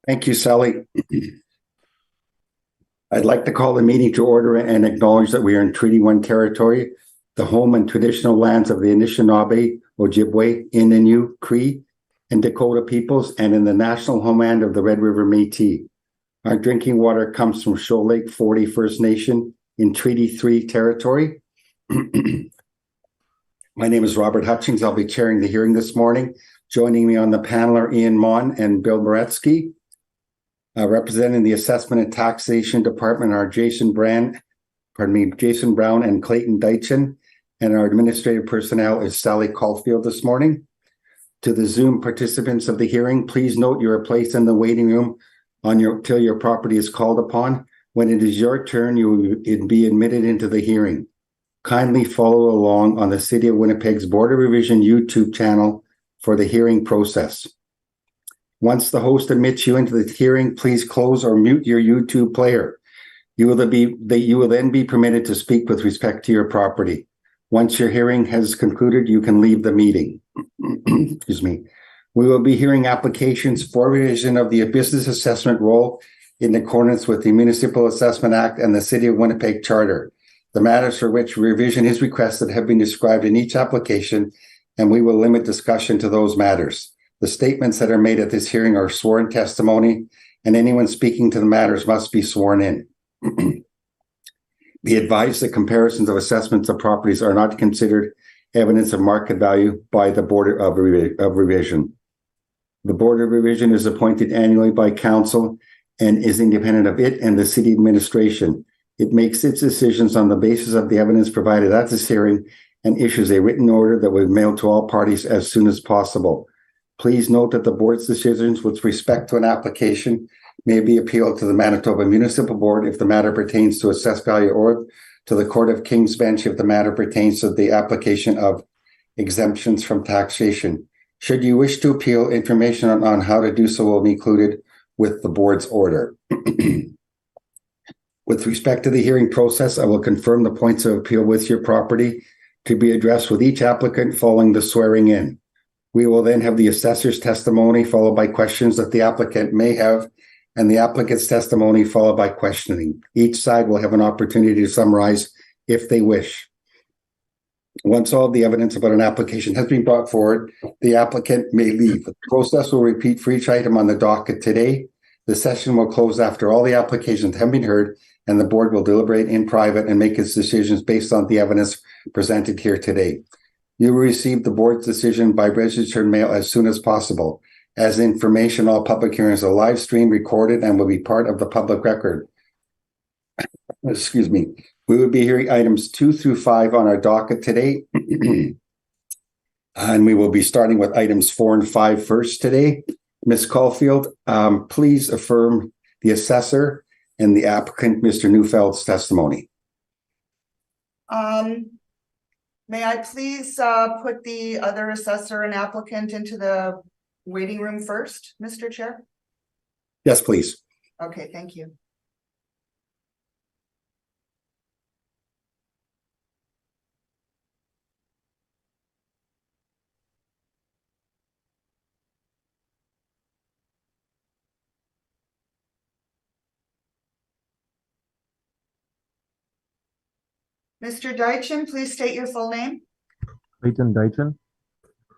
Thank you, Sally. I'd like to call the meeting to order and acknowledge that we are in Treaty 1 territory, the home and traditional lands of the Anishinaabe, Ojibwe, Innu, Cree, and Dakota peoples, and in the national homeland of the Red River Métis. Our drinking water comes from Shoal Lake 40 First Nation in Treaty 3 territory. My name is Robert Hutchings. I'll be chairing the hearing this morning. Joining me on the panel are Ian Mon and Bill Boretsky. Representing the Assessment and Taxation Department are Jason Brown and Clayton Deitchen, and our administrative personnel is Sally Caulfield this morning. To the Zoom participants of the hearing, please note you are placed in the waiting room till your property is called upon. When it is your turn, you will be admitted into the hearing. Kindly follow along on the City of Winnipeg's Board of Revision YouTube channel for the hearing process. Once the host admits you into the hearing, please close or mute your YouTube player. You will then be permitted to speak with respect to your property. Once your hearing has concluded, you can leave the meeting. Excuse me. We will be hearing applications for revision of the business assessment role in accordance with the Municipal Assessment Act and the City of Winnipeg Charter. The matters for which revision is requested have been described in each application, and we will limit discussion to those matters. The statements that are made at this hearing are sworn testimony, and anyone speaking to the matters must be sworn in. Be advised that comparisons of assessments of properties are not considered evidence of market value by the Board of Revision. The Board of Revision is appointed annually by Council and is independent of it and the City Administration. It makes its decisions on the basis of the evidence provided at this hearing and issues a written order that will be mailed to all parties as soon as possible. Please note that the board's decisions with respect to an application may be appealed to the Manitoba Municipal Board if the matter pertains to assessed value, or to the Court of King's Bench if the matter pertains to the application of exemptions from taxation. Should you wish to appeal, information on how to do so will be included with the board's order. With respect to the hearing process, I will confirm the points of appeal with your property to be addressed with each applicant following the swearing in. We will then have the assessor's testimony followed by questions that the applicant may have, and the applicant's testimony followed by questioning. Each side will have an opportunity to summarize if they wish. Once all the evidence about an application has been brought forward, the applicant may leave. The process will repeat for each item on the docket today. The session will close after all the applications have been heard, and the board will deliberate in private and make its decisions based on the evidence presented here today. You will receive the board's decision by registered mail as soon as possible. As information, all public hearings are live streamed, recorded, and will be part of the public record. Excuse me. We will be hearing items 2 through 5 on our docket today. And we will be starting with items 4 and 5 first today. Ms. Caulfield, please affirm the assessor and the applicant, Mr. Neufeld's testimony. May I please put the other assessor and applicant into the waiting room first, Mr. Chair? Yes, please. Okay, thank you. Mr. Deitchen, please state your full name. Clayton Deitchen.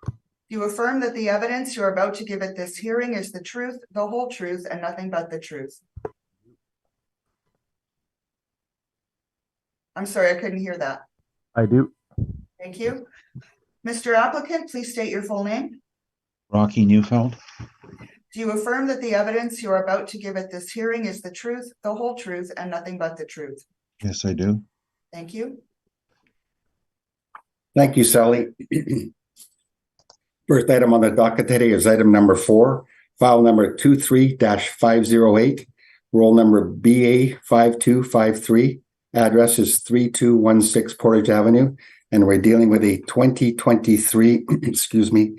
Do you affirm that the evidence you're about to give at this hearing is the truth, the whole truth, and nothing but the truth? I'm sorry, I couldn't hear that. I do. Thank you. Mr. Applicant, please state your full name. Rocky Neufeld. Do you affirm that the evidence you're about to give at this hearing is the truth, the whole truth, and nothing but the truth? Yes, I do. Thank you. Thank you, Sally. First item on the docket today is item number 4, file number 23-508, roll number BA5253. Address is 3216 Portage Avenue, and we're dealing with a 2023, excuse me,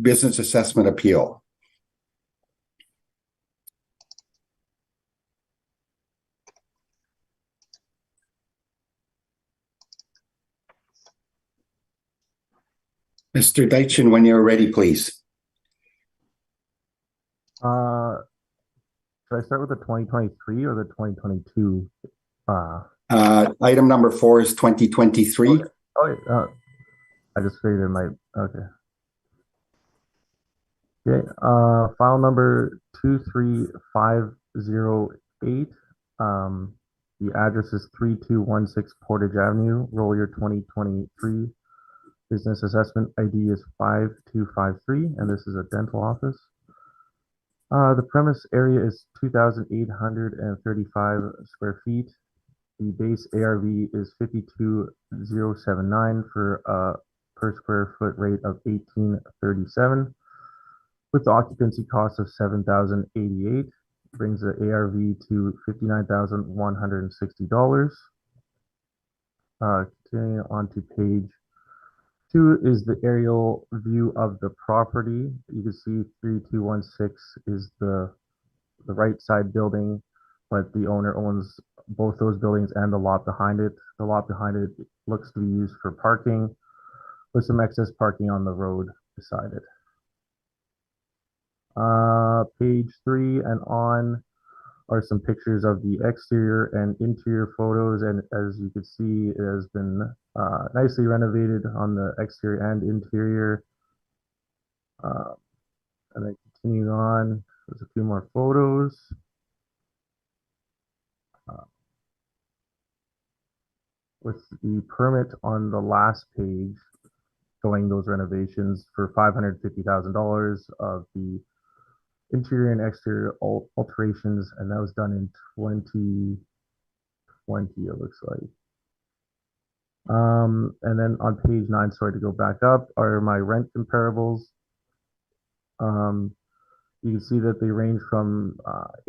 business assessment appeal. Mr. Deitchen, when you're ready, please. Uh, should I start with the 2023 or the 2022? Item number 4 is 2023. Okay. Oh, yeah, I just figured it might. Okay. Okay. File number 23508. The address is 3216 Portage Avenue, roll year 2023. Business assessment ID is 5253, and this is a dental office. The premise area is 2,835 square feet. The base ARV is 52,079 for a per square foot rate of 1837, with the occupancy cost of 7,088, brings the ARV to $59,160. Continuing on to page 2 is the aerial view of the property. You can see 3216 is the right side building, but the owner owns both those buildings and the lot behind it. The lot behind it looks to be used for parking, with some excess parking on the road beside it. Page 3 and on are some pictures of the exterior and interior photos, and as you can see, it has been nicely renovated on the exterior and interior. And then continuing on, there's a few more photos. With the permit on the last page showing those renovations for $550,000 of the interior and exterior alterations, and that was done in 2020, it looks like. And then on page 9, sorry to go back up, are my rent comparables. You can see that they range from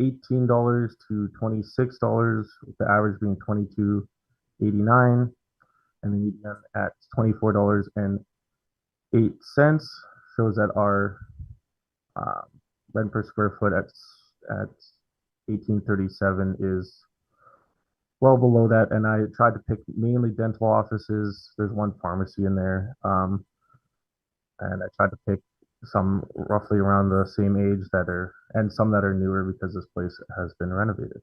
$18 to $26, with the average being $22.89, and the median at $24.08. Shows that our rent per square foot at 1837 is well below that, and I tried to pick mainly dental offices. There's one pharmacy in there, and I tried to pick some roughly around the same age and some that are newer because this place has been renovated.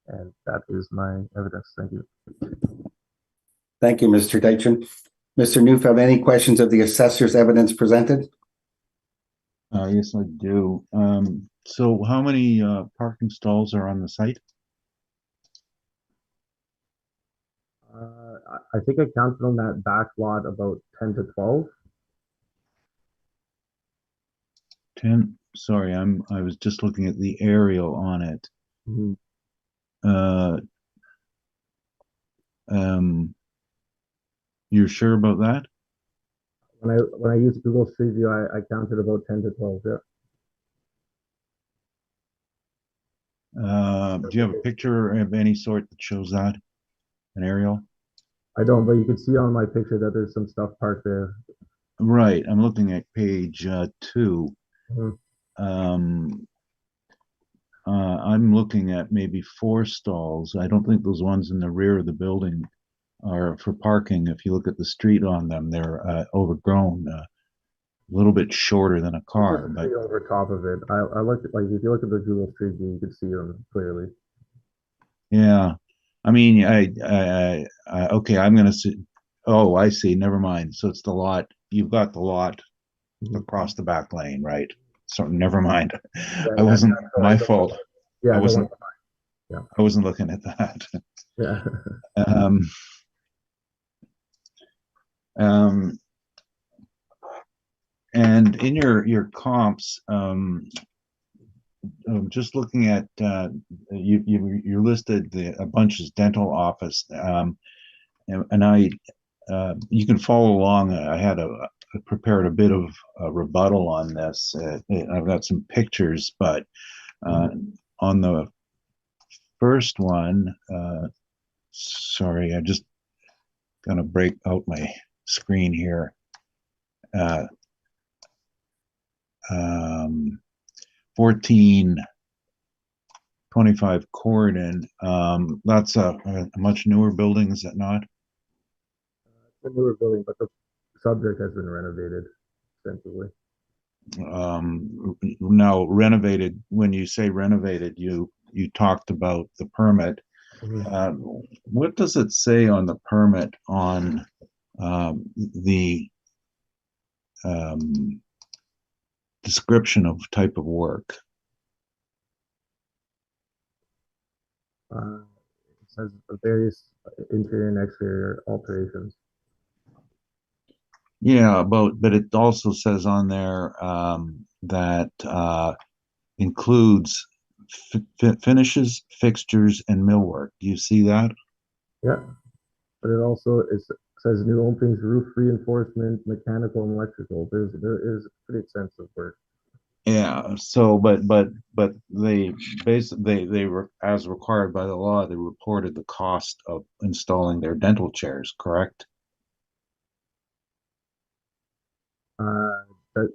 And that is my evidence. Thank you. Thank you, Mr. Deitchen. Mr. Neufeld, any questions of the assessor's evidence presented? Yes, I do. So how many parking stalls are on the site? I think I counted on that back lot about 10 to 12. 10. Sorry, I was just looking at the aerial on it. Mhm. You're sure about that? When I used Google Street View, I counted about 10 to 12. Yeah. Do you have a picture of any sort that shows that? An aerial? I don't, but you can see on my picture that there's some stuff parked there. Right. I'm looking at page 2. Mhm. I'm looking at maybe 4 stalls. I don't think those ones in the rear of the building are for parking. If you look at the street on them, they're overgrown, a little bit shorter than a car. But Over top of it, I looked at, like, if you look at the Google Street View, you can see them clearly. yeah, I mean, I okay. I'm gonna see. Oh, I see. Never mind. So it's the lot. You've got the lot across the back lane, right? So never mind. Yeah, I wasn't my the fault. Yeah, I wasn't. Yeah. I wasn't looking at that. Yeah. Um, and in your comps, just looking at you listed a bunch as dental office, and I you can follow along. I prepared a bit of a rebuttal on this. I've got some pictures, but on the first one, sorry, I just gonna break out my screen here. 1425 Corridon. That's a much newer building, is it not? It's a newer building, but the subject has been renovated extensively. now renovated. When you say renovated, you talked about the permit. What does it say on the permit on the description of type of work? It says various interior and exterior alterations. Yeah, but it also says on there that includes finishes, fixtures, and millwork. Do you see that? Yeah, but it also says new openings, roof reinforcement, mechanical and electrical. There is pretty extensive work. Yeah. So, but they were, as required by the law, they reported the cost of installing their dental chairs. Correct?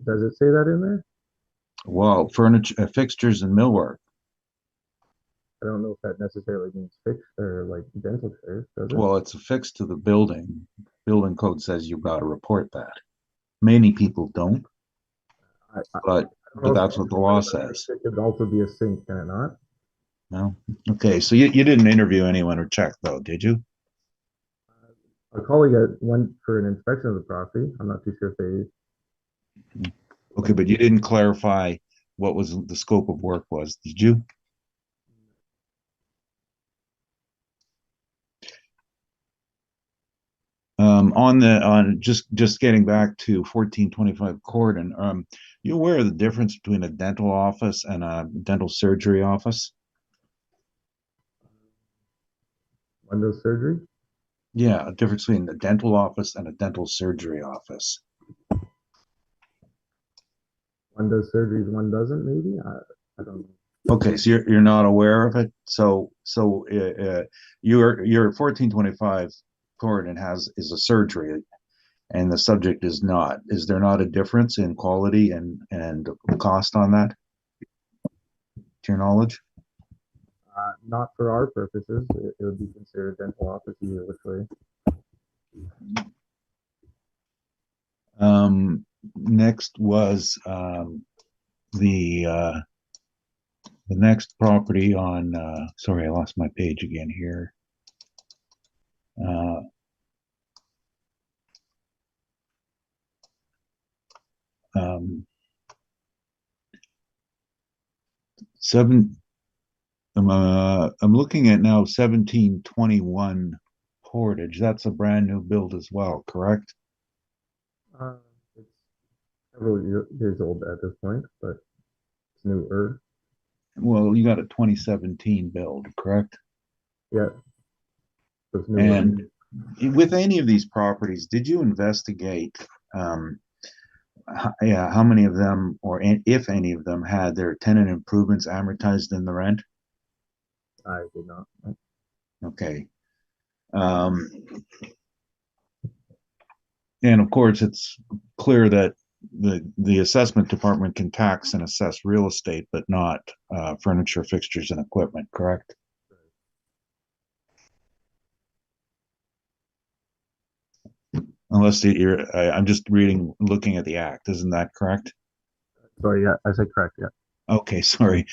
Does it say that in there? Well, furniture, fixtures, and millwork. I don't know if that necessarily means fixed or like dental chairs, does it? Well, it's affixed to the building. Building code says you've got to report that. Many people don't, but that's what the law says. It could also be a sink, can it not? No. Okay, so you didn't interview anyone or check though, did you? A colleague went for an inspection of the property. I'm not too sure if they. Okay, but you didn't clarify what was the scope of work was, did you? On just getting back to 1425 Cordon, you aware of the difference between a dental office and a dental surgery office? Windows surgery? Yeah, a difference between a dental office and a dental surgery office. One does surgeries, one doesn't, maybe? I don't know. Okay, so you're not aware of it. So your 1425 Cordon is a surgery, and the subject is not. Is there not a difference in quality and cost on that, to your knowledge? Not for our purposes. It would be considered dental office either which way. Next was the next property on. Sorry, I lost my page again here. Seven. I'm looking at now 1721 Portage. That's a brand new build as well, correct? It's several years old at this point, but it's newer. Well, you got a 2017 build, correct? Yeah. It's newer. And with any of these properties, did you investigate how many of them, or if any of them, had their tenant improvements amortized in the rent? I did not. Okay. And of course, it's clear that the assessment department can tax and assess real estate, but not furniture, fixtures, and equipment, correct? Unless I'm just looking at the act. Isn't that correct? Sorry, yeah, I said correct, yeah. Okay, sorry.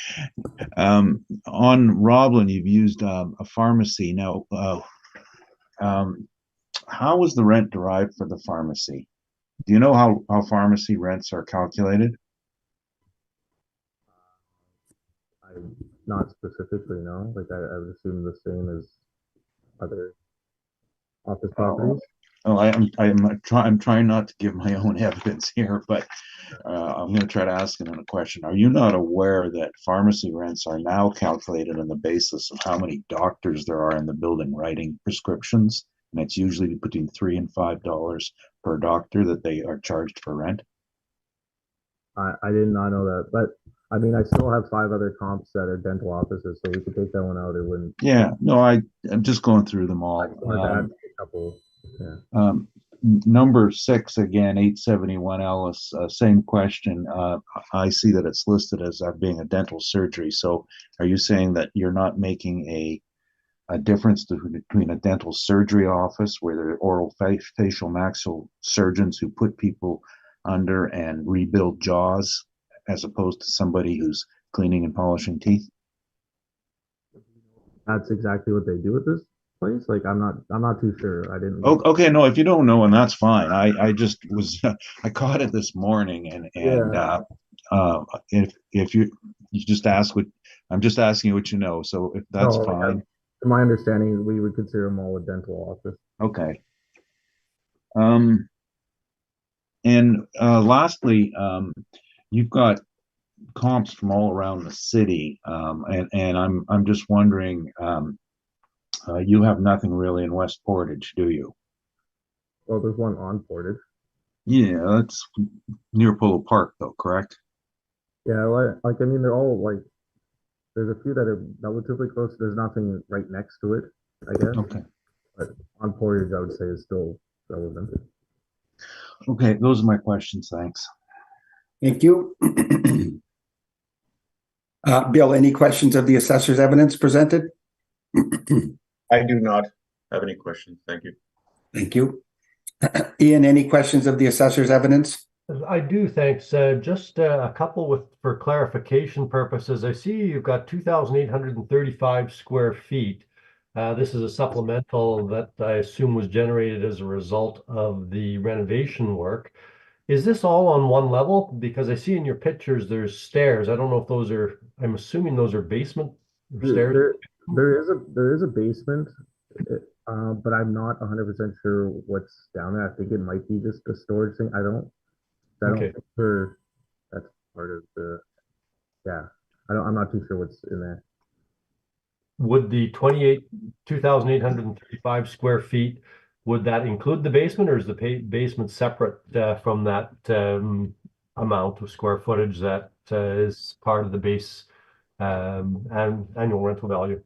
On Roblin, you've used a pharmacy. Now, how was the rent derived for the pharmacy? Do you know how pharmacy rents are calculated? I not specifically, no. Like I would assume the same as other office properties. Oh, I'm trying not to give my own evidence here, but I'm going to try to ask it in a question. Are you not aware that pharmacy rents are now calculated on the basis of how many doctors there are in the building writing prescriptions? And it's usually between $3 and $5 per doctor that they are charged for rent. I did not know that, but I mean, I still have 5 other comps that are dental offices, so we could take that one out. It wouldn't. Yeah, no, I'm just going through them all. I just wanted to add a couple. Yeah. Number 6 again, 871 Ellis. Same question. I see that it's listed as being a dental surgery. So, are you saying that you're not making a difference between a dental surgery office where there are oral facial maxillary surgeons who put people under and rebuild jaws as opposed to somebody who's cleaning and polishing teeth? That's exactly what they do with this place. Like I'm not too sure. I didn't. Oh, okay, no, if you don't know, and that's fine. I just was I caught it this morning, and Yeah. if you just ask what I'm just asking you what you know, so if that's No, like, fine, to my understanding, we would consider them all a dental office. okay. Um, and lastly, you've got comps from all around the city, and I'm just wondering, you have nothing really in West Portage, do you? Well, there's one on Portage. Yeah, that's near Polo Park, though, correct? Yeah, like I mean, they're all like there's a few that are relatively close. There's nothing right next to it, I guess. Okay. But on Portage, I would say is still relevant. Okay, those are my questions. Thanks. Thank you. Bill, any questions of the assessor's evidence presented? I do not have any questions. Thank you. Thank you. Ian, any questions of the assessor's evidence? I do, thanks. Just a couple for clarification purposes. I see you've got 2,835 square feet. This is a supplemental that I assume was generated as a result of the renovation work. Is this all on one level? Because I see in your pictures there's stairs. I don't know if those are, I'm assuming those are basement stairs. There is a basement, but I'm not 100% sure what's down there. I think it might be just a storage thing. I don't Okay. think that's part of the, yeah. I'm not too sure what's in there. Would the 2,835 square feet, would that include the basement, or is the basement separate from that amount of square footage that is part of the base and annual rental value?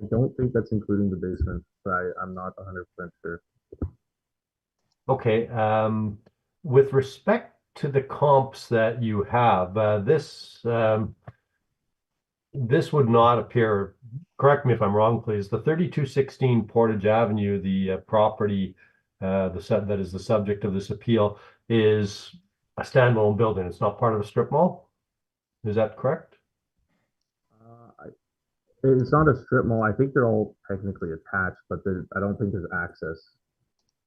I don't think that's including the basement, but I'm not 100% sure. Okay. With respect to the comps that you have, this would not appear, correct me if I'm wrong, please. The 3216 Portage Avenue, the property that is the subject of this appeal, is a standalone building. It's not part of a strip mall. Is that correct? It's not a strip mall. I think they're all technically attached, but I don't think there's access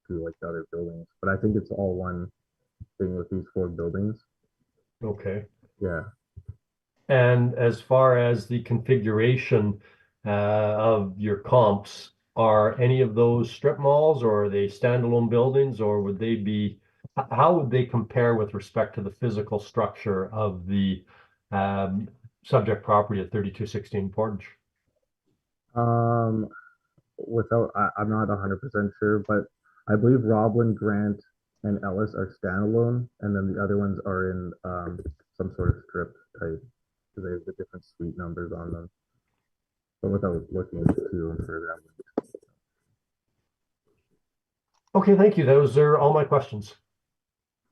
to like the other buildings. But I think it's all one thing with these four buildings. Okay. Yeah. And as far as the configuration of your comps, are any of those strip malls, or are they standalone buildings, or would they be, how would they compare with respect to the physical structure of the subject property at 3216 Portage? I'm not 100% sure, but I believe Roblin, Grant, and Ellis are standalone, and then the other ones are in some sort of strip type. So they have the different suite numbers on them. But without looking into them further, Okay, thank you. Those are all my questions.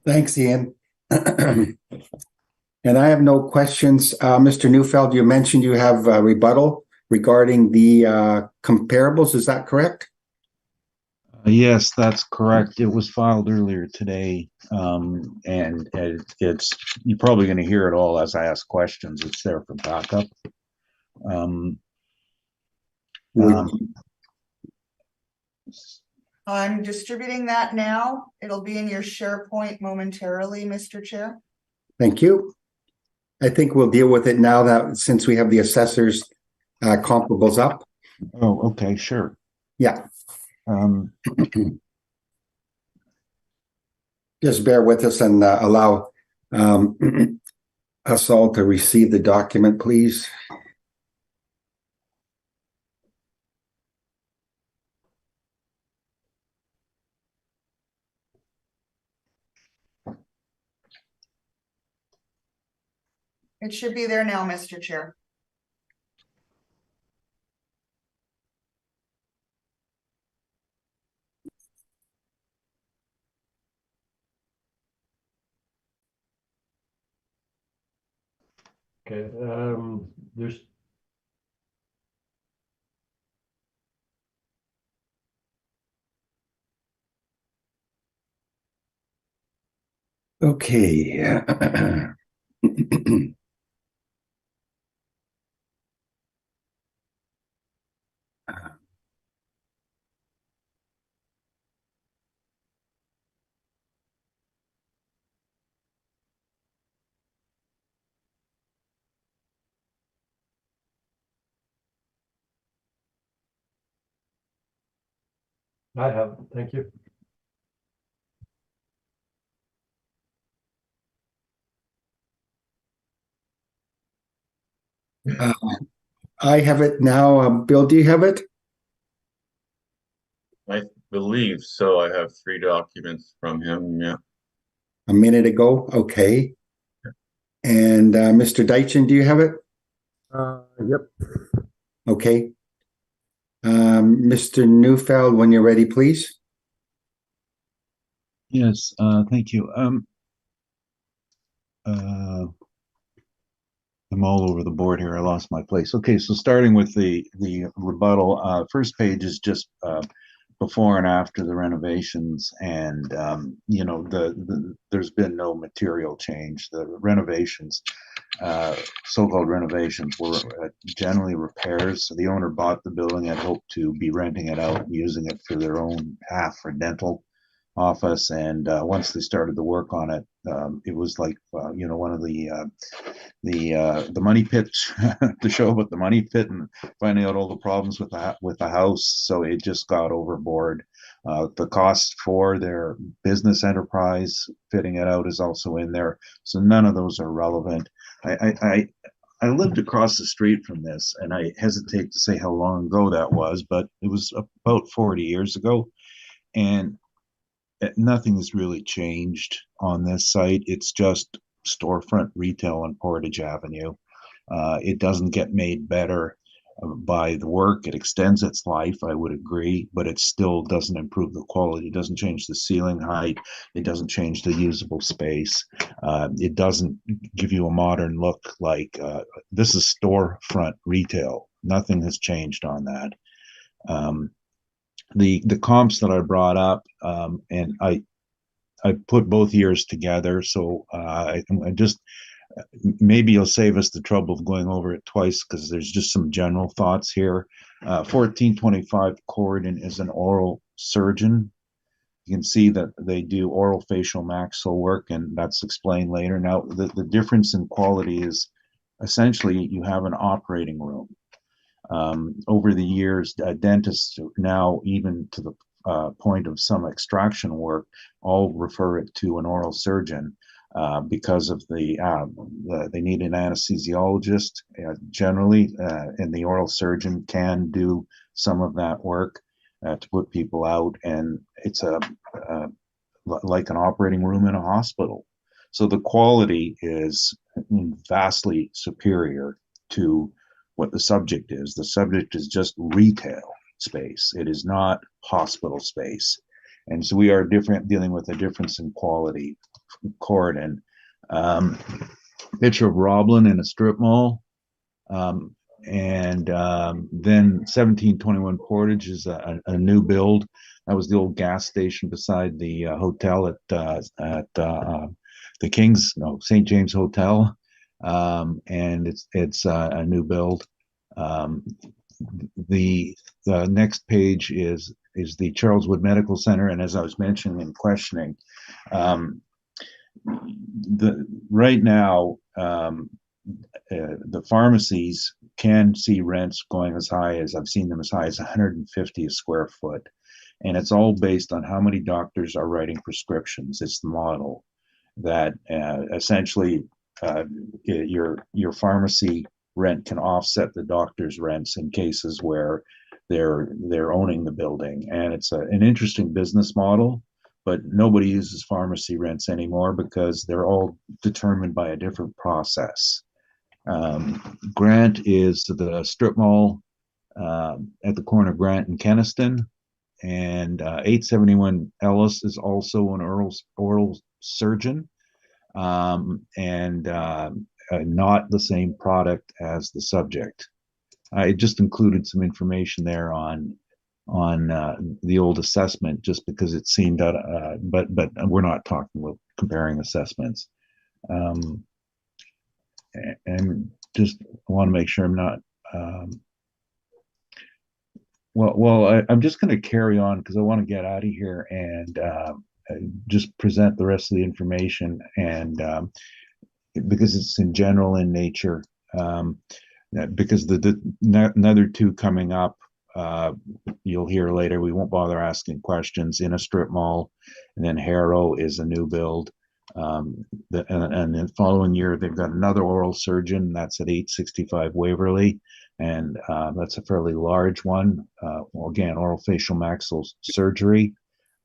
Thanks, Ian. And I have no questions. Mr. Neufeld, you mentioned you have a rebuttal regarding the comparables. Is that correct? Yes, that's correct. It was filed earlier today, and it's you're probably going to hear it all as I ask questions. It's there for backup. I'm distributing that now. It'll be in your SharePoint momentarily, Mr. Chair. Thank you. I think we'll deal with it now that since we have the assessor's comparables up. Oh, okay, sure. Yeah. Just bear with us and allow us all to receive the document, please. It should be there now, Mr. Chair. Okay, there's Okay. I have, thank you. Uh, I have it now. Bill, do you have it? I believe so. I have 3 documents from him. Yeah. A minute ago? Okay. And Mr. Deitchen, do you have it? Yep. Okay. Mr. Neufeld, when you're ready, please. Yes, thank you. Uh, I'm all over the board here. I lost my place. Okay, so starting with the rebuttal, first page is just before and after the renovations, and there's been no material change. The renovations, so-called renovations, were generally repairs. So the owner bought the building and hoped to be renting it out, using it for their own half for dental office. And once they started the work on it, it was like one of the money pit to show about the money pit and finding out all the problems with the house. So it just got overboard. The cost for their business enterprise fitting it out is also in there. So none of those are relevant. I lived across the street from this, and I hesitate to say how long ago that was, but it was about 40 years ago. And nothing has really changed on this site. It's just storefront retail on Portage Avenue. It doesn't get made better by the work. It extends its life, I would agree, but it still doesn't improve the quality. It doesn't change the ceiling height. It doesn't change the usable space. It doesn't give you a modern look like this is storefront retail. Nothing has changed on that. The comps that I brought up, and I put both years together, so I just maybe you'll save us the trouble of going over it twice because there's just some general thoughts here. 1425 Corridon is an oral surgeon. You can see that they do oral facial maxilla work, and that's explained later. Now, the difference in quality is essentially you have an operating room. Over the years, dentists now, even to the point of some extraction work, all refer it to an oral surgeon because of they need an anesthesiologist generally, and the oral surgeon can do some of that work to put people out, and it's like an operating room in a hospital. So the quality is vastly superior to what the subject is. The subject is just retail space. It is not hospital space. And so we are dealing with a difference in quality. Corridon. Picture of Roblin in a strip mall. And then 1721 Portage is a new build. That was the old gas station beside the hotel at the King's, no, St. James Hotel. And it's a new build. The next page is the Charleswood Medical Center, and as I was mentioning in questioning, right now the pharmacies can see rents going as high as I've seen them as high as 150 a square foot, and it's all based on how many doctors are writing prescriptions. It's the model that essentially your pharmacy rent can offset the doctor's rents in cases where they're owning the building, and it's an interesting business model. But nobody uses pharmacy rents anymore because they're all determined by a different process. Grant is the strip mall at the corner of Grant and Kenniston, and 871 Ellis is also an oral surgeon, and not the same product as the subject. I just included some information there on the old assessment just because it seemed that, but we're not talking about comparing assessments. And just want to make sure I'm not, I'm just going to carry on because I want to get out of here and just present the rest of the information, and because it's in general in nature, because another two coming up, you'll hear later. We won't bother asking questions. In a strip mall, and then Harrow is a new build. And then the following year, they've got another oral surgeon. That's at 865 Waverly, and that's a fairly large one. Again, oral facial maxillary surgery.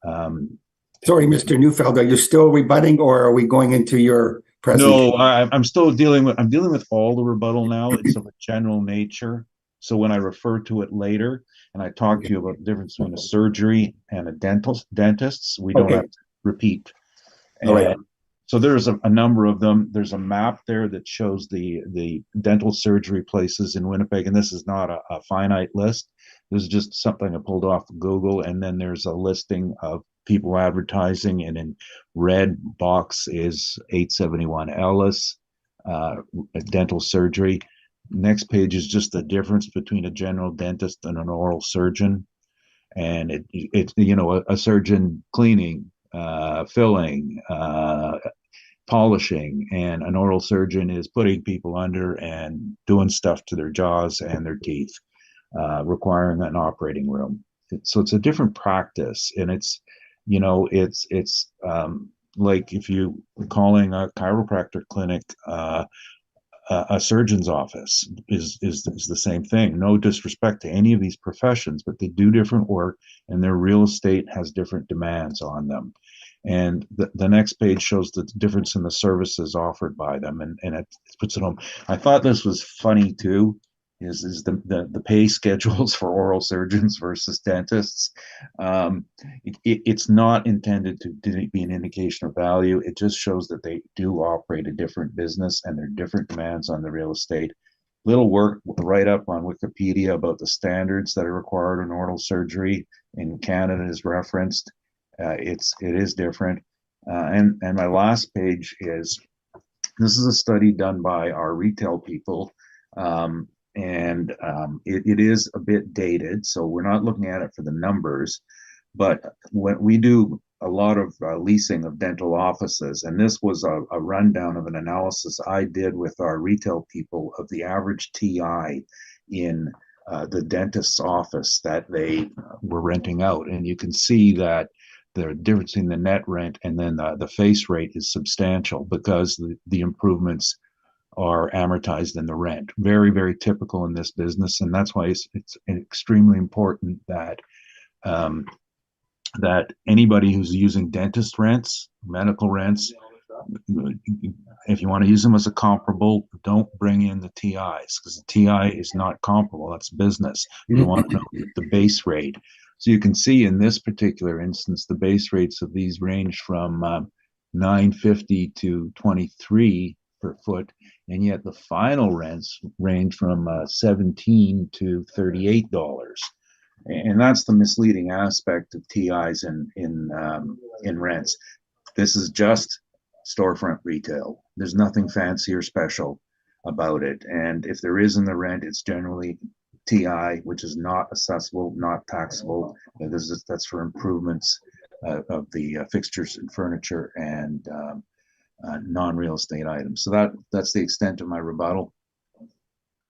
Sorry, Mr. Neufeld, are you still rebutting, or are we going into your presentation? No, I'm still dealing with all the rebuttal now. It's of a general nature. So when I refer to it later and I talk to you about the difference between a surgery and a dentist, we don't have to repeat. All right. So there's a number of them. There's a map there that shows the dental surgery places in Winnipeg, and this is not a finite list. This is just something I pulled off of Google, and then there's a listing of people advertising, and in red box is 871 Ellis dental surgery. Next page is just the difference between a general dentist and an oral surgeon, and it's a surgeon cleaning, filling, polishing, and an oral surgeon is putting people under and doing stuff to their jaws and their teeth, requiring an operating room. So it's a different practice, and it's like if you calling a chiropractor clinic a surgeon's office is the same thing. No disrespect to any of these professions, but they do different work, and their real estate has different demands on them. And the next page shows the difference in the services offered by them, and it puts it home. I thought this was funny too, is the pay schedules for oral surgeons versus dentists. It's not intended to be an indication of value. It just shows that they do operate a different business, and there are different demands on the real estate. Little work write up on Wikipedia about the standards that are required in oral surgery in Canada is referenced. It is different. And my last page is, this is a study done by our retail people. It is a bit dated, so we're not looking at it for the numbers, but when we do a lot of leasing of dental offices, and this was a rundown of an analysis I did with our retail people of the average TI in the dentist's office that they were renting out, and you can see that the difference in the net rent and then the face rate is substantial because the improvements are amortized in the rent. Very, very typical in this business, and that's why it's extremely important that that anybody who's using dentist rents, medical rents, if you want to use them as a comparable, don't bring in the TIs, because the TI is not comparable. That's business. You want to know the base rate. So you can see in this particular instance, the base rates of these range from $9.50 to $23 per foot, and yet the final rents range from $17 to $38. And that's the misleading aspect of TIs in rents. This is just storefront retail. There's nothing fancy or special about it. And if there is in the rent, it's generally TI, which is not assessable, not taxable. That's for improvements of the fixtures and furniture and non-real estate items. So that's the extent of my rebuttal.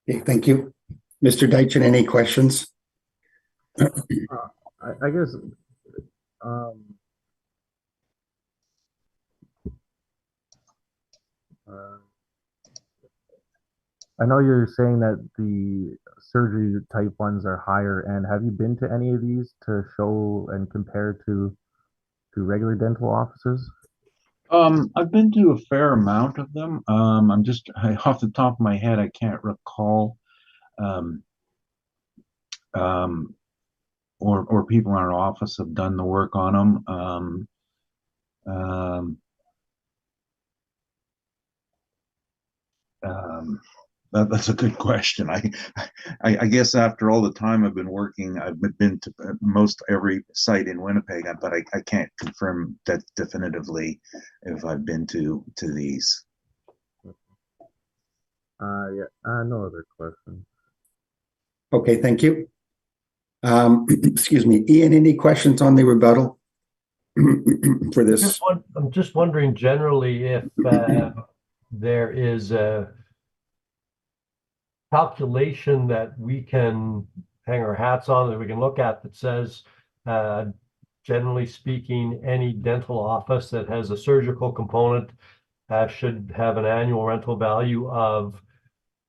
Okay, thank you. Mr. Deitchen, any questions? I guess I know you're saying that the surgery type ones are higher, and have you been to any of these to show and compare to regular dental offices? I've been to a fair amount of them. Off the top of my head, I can't recall, or people in our office have done the work on them. That's a good question. I guess after all the time I've been working, I've been to most every site in Winnipeg, but I can't confirm that definitively if I've been to these. Yeah, no other questions. Okay, thank you. Excuse me, Ian, any questions on the rebuttal for this? I'm just wondering generally if there is a calculation that we can hang our hats on, that we can look at, that says, generally speaking, any dental office that has a surgical component should have an annual rental value of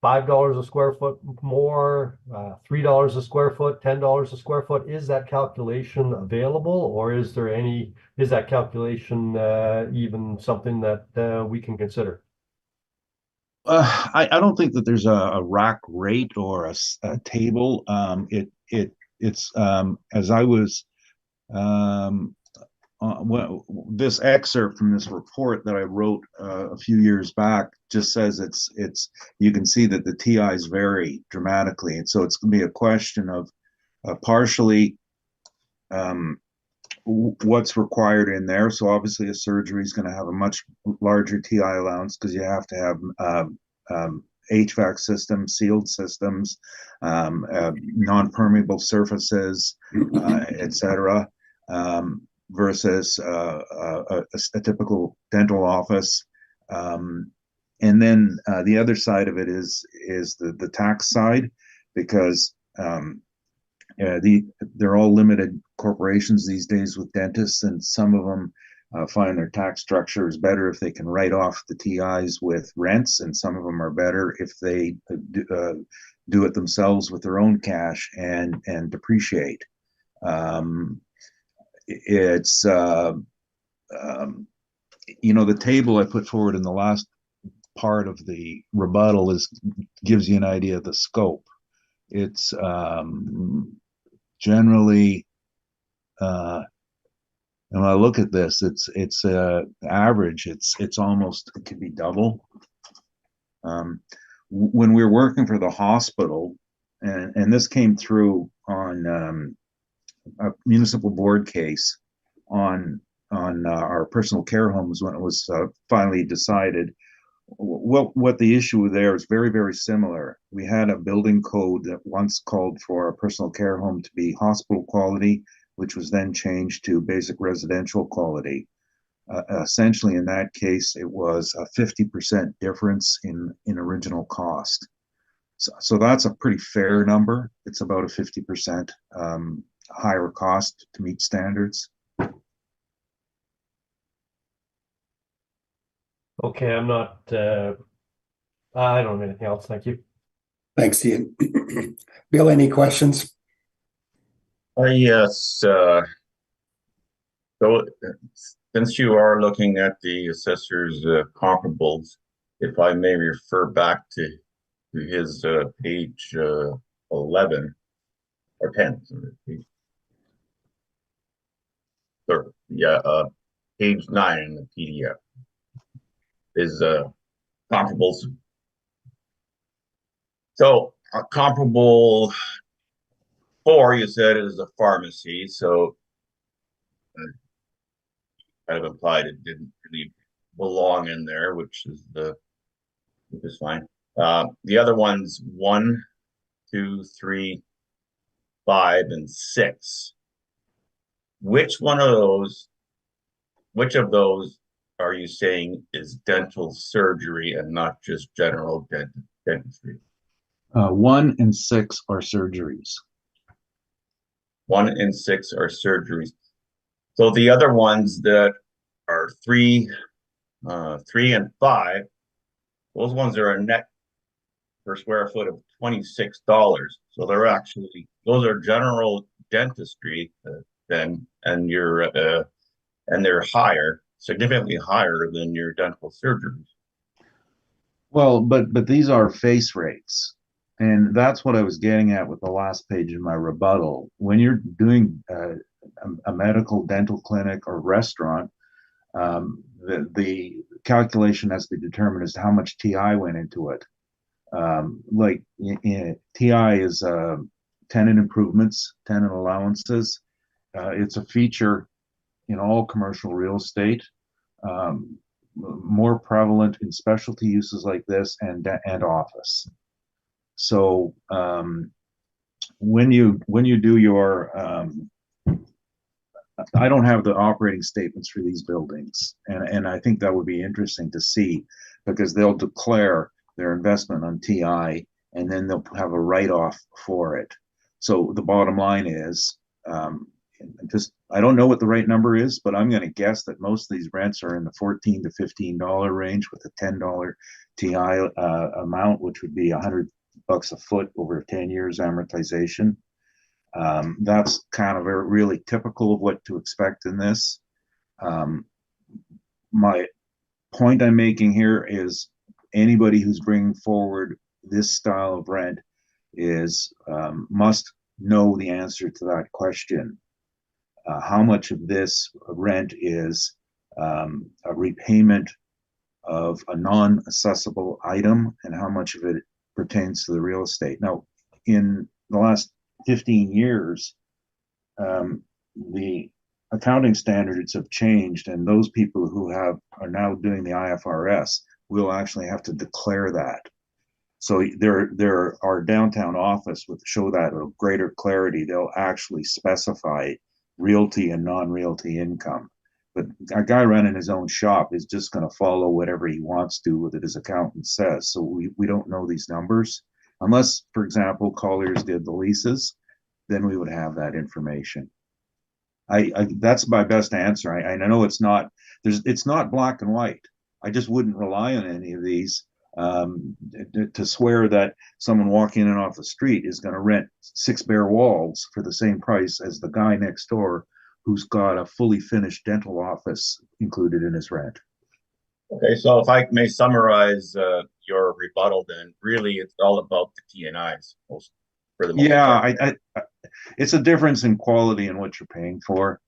$5 a square foot more, $3 a square foot, $10 a square foot. Is that calculation available, or is that calculation even something that we can consider? I don't think that there's a rack rate or a table. It's as I was this excerpt from this report that I wrote a few years back just says it's you can see that the TIs vary dramatically, and so it's going to be a question of partially what's required in there. So obviously a surgery is going to have a much larger TI allowance because you have to have HVAC systems, sealed systems, non-permeable surfaces, etc. Versus a typical dental office. And then the other side of it is the tax side, because they're all limited corporations these days with dentists, and some of them find their tax structure is better if they can write off the TIs with rents, and some of them are better if they do it themselves with their own cash and depreciate. It's the table I put forward in the last part of the rebuttal gives you an idea of the scope. It's generally and when I look at this, it's average. It's almost, it could be double. When we were working for the hospital, and this came through on a municipal board case on our personal care homes when it was finally decided. What the issue there is very, very similar. We had a building code that once called for a personal care home to be hospital quality, which was then changed to basic residential quality. Essentially, in that case, it was a 50% difference in original cost. So that's a pretty fair number. It's about a 50% higher cost to meet standards. Okay, I'm not, I don't have anything else. Thank you. Thanks, Ian. Bill, any questions? Yes, so since you are looking at the assessor's comparables, if I may refer back to his page 11 or 10, sorry, yeah, page 9 in the PDF is comparables. So comparable 4, you said, is a pharmacy, so kind of implied it didn't really belong in there, which is fine. The other ones 1, 2, 3, 5, and 6. Which of those are you saying is dental surgery and not just general dentistry? 1 and 6 are surgeries. 1 and 6 are surgeries. So the other ones that are 3 and 5, those ones are a net per square foot of $26. So they're actually, those are general dentistry then, and they're higher, significantly higher than your dental surgeries. Well, but these are face rates. And that's what I was getting at with the last page in my rebuttal. When you're doing a medical dental clinic or restaurant, the calculation has to be determined as to how much TI went into it. like TI is tenant improvements, tenant allowances. It's a feature in all commercial real estate, more prevalent in specialty uses like this and office. So when you do your I don't have the operating statements for these buildings, and I think that would be interesting to see, because they'll declare their investment on TI and then they'll have a write-off for it. So the bottom line is, I don't know what the right number is, but I'm going to guess that most of these rents are in the $14 to $15 range, with a $10 TI amount, which would be $100 a foot over 10 years amortization. That's kind of really typical of what to expect in this. My point I'm making here is anybody who's bringing forward this style of rent must know the answer to that question. How much of this rent is a repayment of a non-assessable item, and how much of it pertains to the real estate? Now, in the last 15 years, the accounting standards have changed, and those people who are now doing the IFRS will actually have to declare that. So our downtown office would show that with greater clarity. They'll actually specify realty and non-realty income. But a guy running his own shop is just going to follow whatever he wants to with it, his accountant says. So we don't know these numbers. Unless, for example, Colliers did the leases, then we would have that information. That's my best answer. I know it's not black and white. I just wouldn't rely on any of these to swear that someone walking in off the street is going to rent 6 bare walls for the same price as the guy next door who's got a fully finished dental office included in his rent. Okay, so if I may summarize your rebuttal, then really it's all about the T&Is for the most part. Yeah, it's a difference in quality and what you're paying for.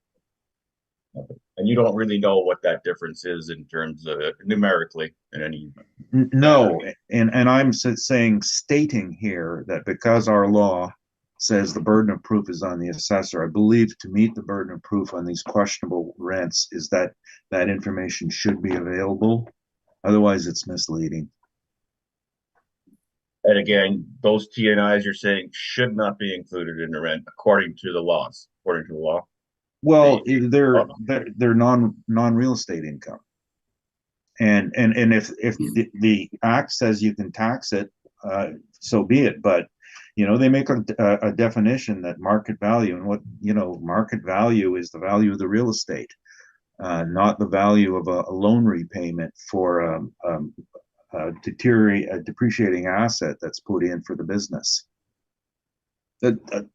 And you don't really know what that difference is in terms of numerically in any. No, and I'm stating here that because our law says the burden of proof is on the assessor, I believe to meet the burden of proof on these questionable rents is that information should be available. Otherwise, it's misleading. And again, those T&Is you're saying should not be included in the rent according to the laws, according to the law. Well, they're non-real estate income, and if the act says you can tax it, so be it. But they make a definition that market value, and what market value is the value of the real estate, not the value of a loan repayment for a depreciating asset that's put in for the business. The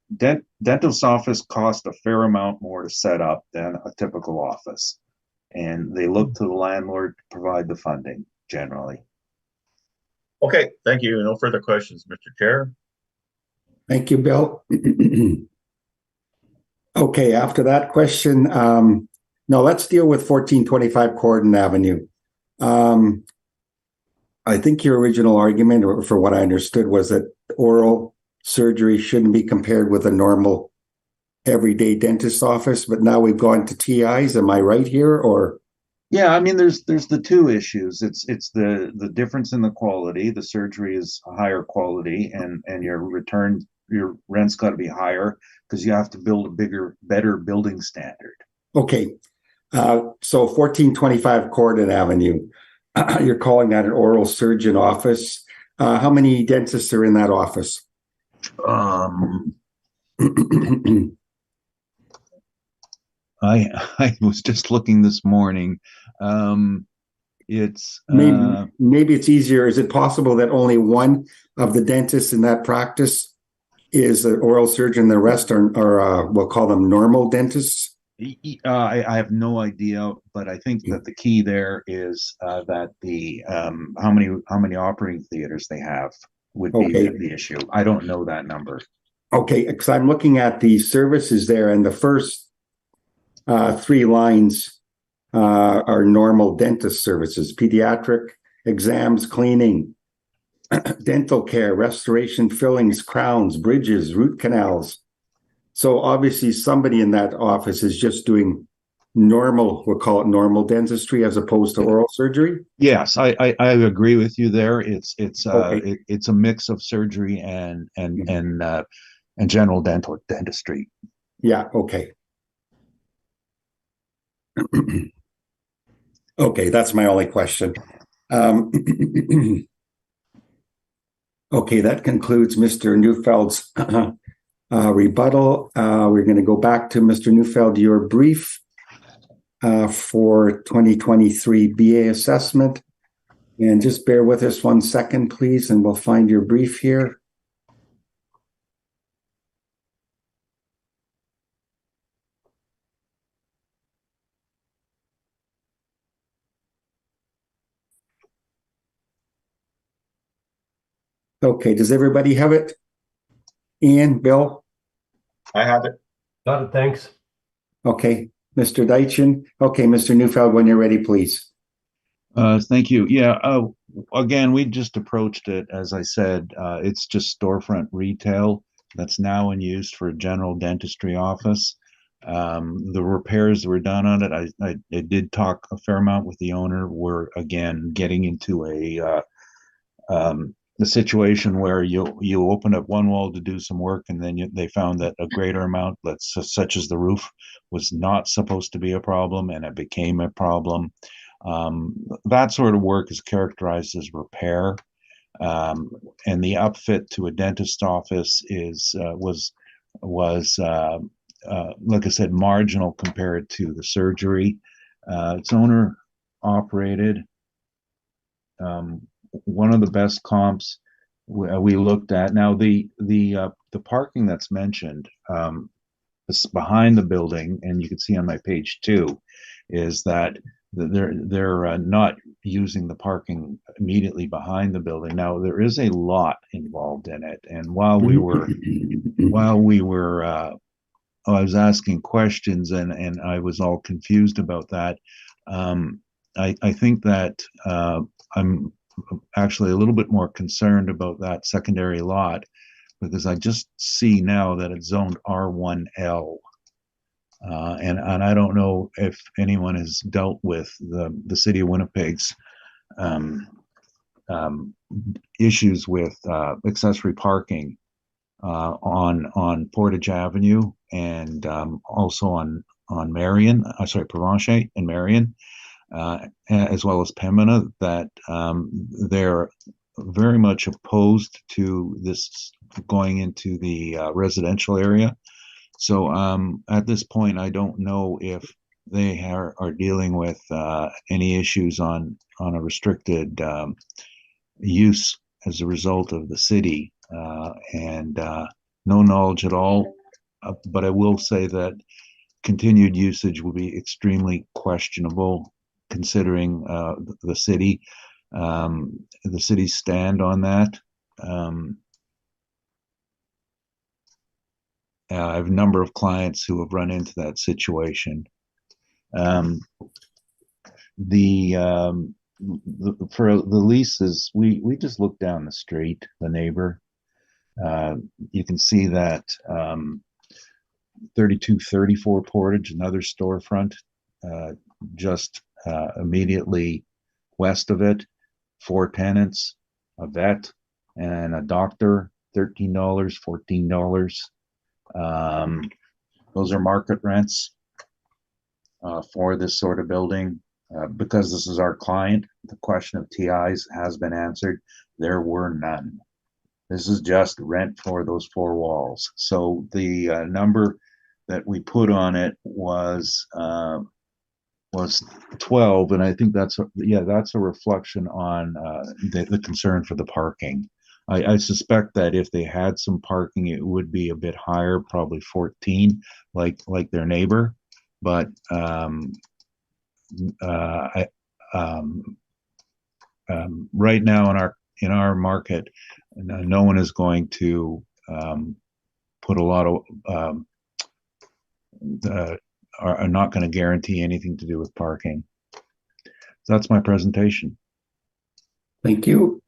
dentist's office cost a fair amount more to set up than a typical office, and they look to the landlord to provide the funding generally. Okay, thank you. No further questions, Mr. Chair. Thank you, Bill. Okay, after that question, no, let's deal with 1425 Corden Avenue. I think your original argument, or for what I understood, was that oral surgery shouldn't be compared with a normal everyday dentist office, but now we've gone to TIs. Am I right here? Or yeah, I mean, there's the two issues. It's the difference in the quality. The surgery is a higher quality, and your rent's got to be higher because you have to build a better building standard. Okay, so 1425 Corden Avenue, you're calling that an oral surgeon office. How many dentists are in that office? I was just looking this morning. It's maybe it's easier. Is it possible that only one of the dentists in that practice is an oral surgeon? The rest are we'll call them normal dentists? I have no idea, but I think that the key there is that the how many operating theaters they have would be the issue. I don't know that number. Okay, because I'm looking at the services there, and the first 3 lines are normal dentist services: pediatric, exams, cleaning, dental care, restoration, fillings, crowns, bridges, root canals. So obviously somebody in that office is just doing normal, we'll call it normal dentistry as opposed to oral surgery. Yes, I agree with you there. Okay. It's a mix of surgery and general dental dentistry. Yeah, okay. Okay, that's my only question. Okay, that concludes Mr. Neufeld's rebuttal. We're going to go back to Mr. Neufeld, your brief for 2023 BA assessment. And just bear with us 1 second, please, and we'll find your brief here. Okay, does everybody have it? Ian, Bill? I have it. Got it, thanks. Okay, Mr. Deitchen. Okay, Mr. Neufeld, when you're ready, please. Thank you. Yeah. Again, we just approached it, as I said, it's just storefront retail that's now in use for a general dentistry office. The repairs that were done on it, I did talk a fair amount with the owner. We're again getting into the situation where you open up one wall to do some work, and then they found that a greater amount, such as the roof, was not supposed to be a problem, and it became a problem. That sort of work is characterized as repair, and the upfit to a dentist office was like I said, marginal compared to the surgery. It's owner operated. One of the best comps we looked at. Now the parking that's mentioned is behind the building, and you can see on my page 2, is that they're not using the parking immediately behind the building. Now there is a lot involved in it, and while we were I was asking questions and I was all confused about that. I think that I'm actually a little bit more concerned about that secondary lot, because I just see now that it's zoned R1L. And I don't know if anyone has dealt with the city of Winnipeg's issues with accessory parking on Portage Avenue, and also on Marion, Provencher and Marion, as well as Pembina, that they're very much opposed to this going into the residential area. So at this point, I don't know if they are dealing with any issues on a restricted use as a result of the city, and no knowledge at all. But I will say that continued usage will be extremely questionable, considering the city's stand on that. I have a number of clients who have run into that situation. For the leases, we just look down the street, the neighbor. You can see that 3234 Portage, another storefront, just immediately west of it, 4 tenants, a vet, and a doctor, $13, $14. Those are market rents for this sort of building. Because this is our client, the question of TIs has been answered. There were none. This is just rent for those 4 walls. So the number that we put on it was 12, and I think that's a reflection on the concern for the parking. I suspect that if they had some parking, it would be a bit higher, probably 14, like their neighbor. But right now in our market, no one is going to put a lot of are not going to guarantee anything to do with parking. So that's my presentation. Thank you.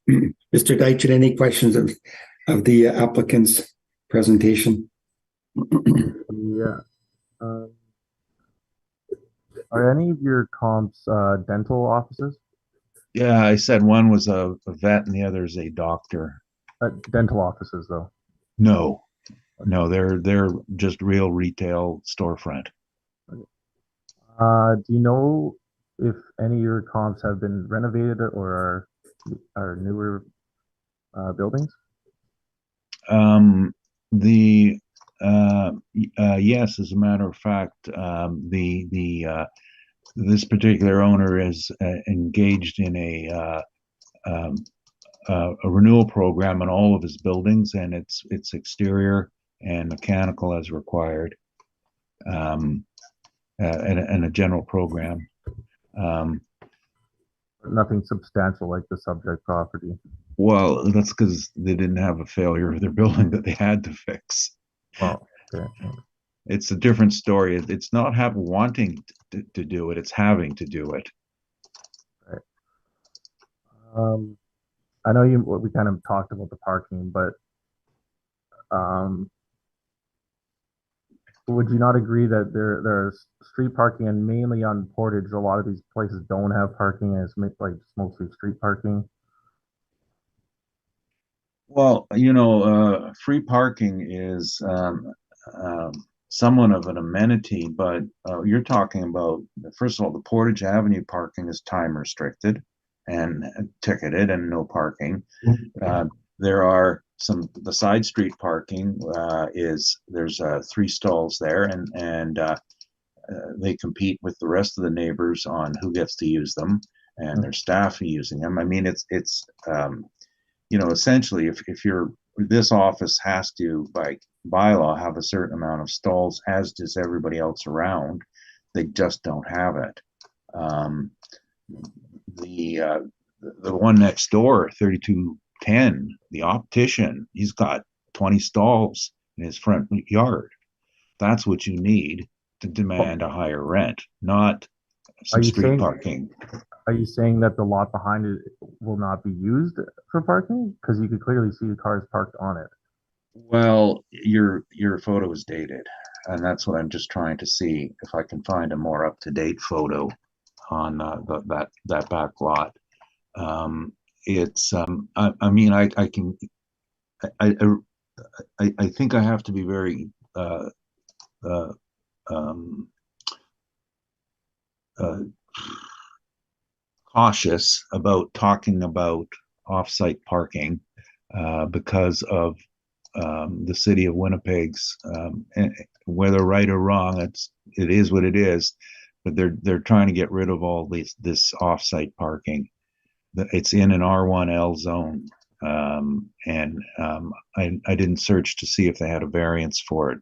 Mr. Deitch, any questions of the applicant's presentation? Yeah. Are any of your comps dental offices? Yeah, I said one was a vet and the other is a doctor. Dental offices, though. No, no, they're just real retail storefront. Do you know if any of your comps have been renovated or are newer buildings? The yes, as a matter of fact, this particular owner is engaged in a renewal program on all of his buildings, and it's exterior and mechanical as required, and a general program. Nothing substantial like the subject property. Well, that's because they didn't have a failure of their building that they had to fix. Oh, okay. It's a different story. It's not wanting to do it; it's having to do it. I know we kind of talked about the parking, but would you not agree that there's street parking and mainly on Portage, a lot of these places don't have parking and it's like mostly street parking? Well, free parking is somewhat of an amenity, but you're talking about, first of all, the Portage Avenue parking is time restricted and ticketed and no parking. There are the side street parking there's 3 stalls there, and they compete with the rest of the neighbors on who gets to use them, and their staff are using them. I mean, it's essentially, if this office has to, by bylaw, have a certain amount of stalls, as does everybody else around. They just don't have it. The one next door, 3210, the optician, he's got 20 stalls in his front yard. That's what you need to demand a higher rent, not some street parking. Are you saying that the lot behind it will not be used for parking? Because you could clearly see the cars parked on it. Well, your photo is dated, and that's what I'm just trying to see if I can find a more up-to-date photo on that back lot. It's I mean, I can I think I have to be very cautious about talking about off-site parking because of the city of Winnipeg's, whether right or wrong, it is what it is. But they're trying to get rid of all this off-site parking. It's in an R1L zone, and I didn't search to see if they had a variance for it.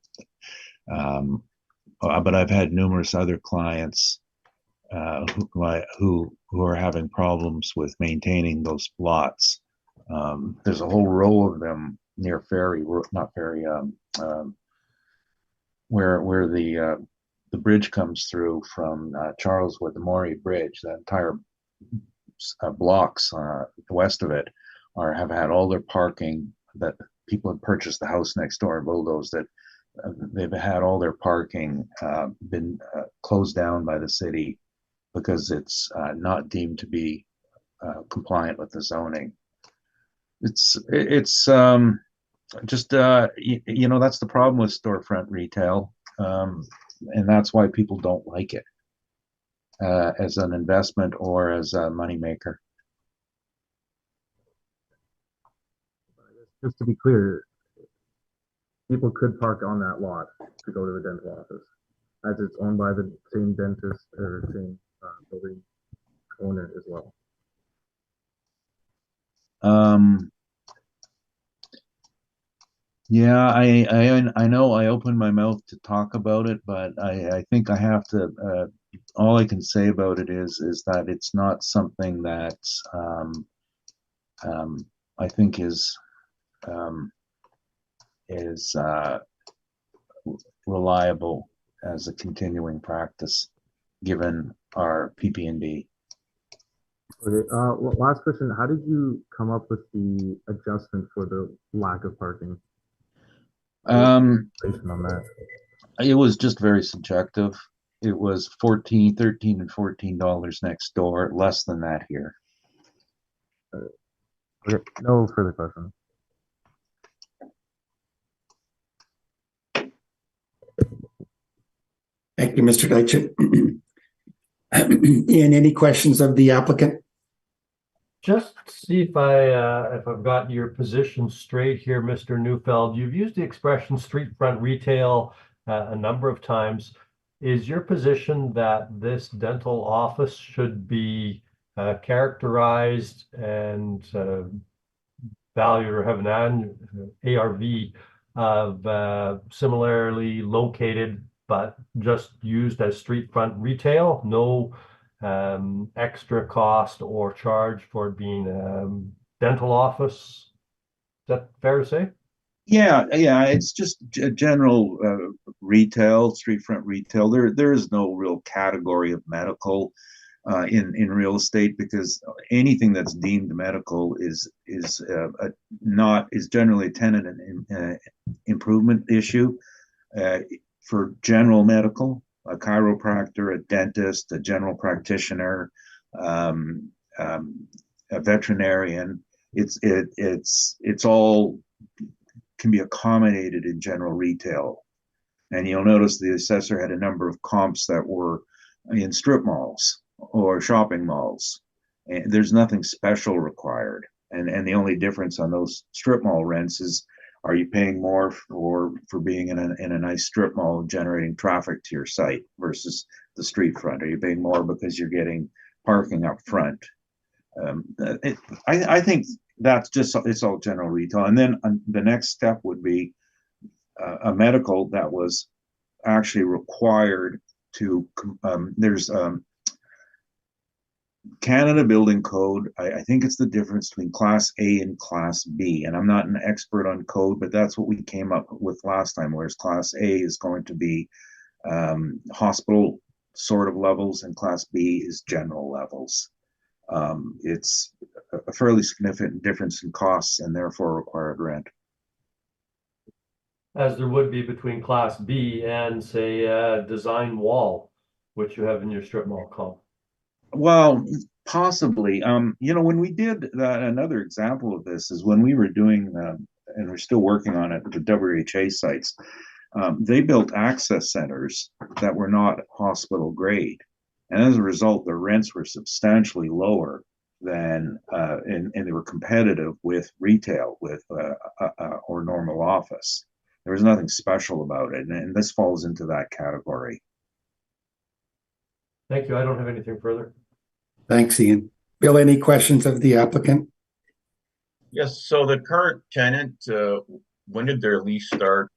But I've had numerous other clients who are having problems with maintaining those lots. There's a whole row of them near Ferry, not Ferry, where the bridge comes through from Charleswood, the Morey Bridge. The entire blocks west of it have had all their parking, that people had purchased the house next door and bulldozed it. They've had all their parking been closed down by the city because it's not deemed to be compliant with the zoning. It's just that's the problem with storefront retail, and that's why people don't like it as an investment or as a moneymaker. Just to be clear, people could park on that lot to go to the dental office, as it's owned by the same dentist or same building owner as well. Yeah, I know I opened my mouth to talk about it, but I think I have to. All I can say about it is that it's not something that I think is reliable as a continuing practice, given our PP&D. Okay, last question. How did you come up with the adjustment for the lack of parking? Um, Based on that. it was just very subjective. It was 14, 13, and $14 next door, less than that here. Okay, no further questions. Thank you, Mr. Deitch. Ian, any questions of the applicant? Just see if I've got your position straight here, Mr. Neufeld. You've used the expression street front retail a number of times. Is your position that this dental office should be characterized and valued or have an ARV of similarly located, but just used as street front retail? No extra cost or charge for being dental office. Is that fair to say? Yeah, it's just general retail, street front retail. There is no real category of medical in real estate, because anything that's deemed medical is generally a tenant improvement issue. For general medical, a chiropractor, a dentist, a general practitioner, a veterinarian, it's all can be accommodated in general retail. And you'll notice the assessor had a number of comps that were in strip malls or shopping malls. And there's nothing special required. And the only difference on those strip mall rents is, are you paying more for being in a nice strip mall generating traffic to your site versus the street front? Are you paying more because you're getting parking up front? I think that's just, it's all general retail. And then the next step would be a medical that was actually required to, there's Canada Building Code. I think it's the difference between Class A and Class B. And I'm not an expert on code, but that's what we came up with last time, whereas Class A is going to be hospital sort of levels and Class B is general levels. It's a fairly significant difference in costs and therefore required rent. As there would be between Class B and, say, design wall, which you have in your strip mall comp. Well, possibly. When we did that, another example of this is when we were doing, and we're still working on it, the WHA sites. They built access centers that were not hospital grade. And as a result, the rents were substantially lower than, and they were competitive with retail, with or normal office. There was nothing special about it, and this falls into that category. Thank you. I don't have anything further. Thanks, Ian. Bill, any questions of the applicant? Yes, so the current tenant, when did their lease start?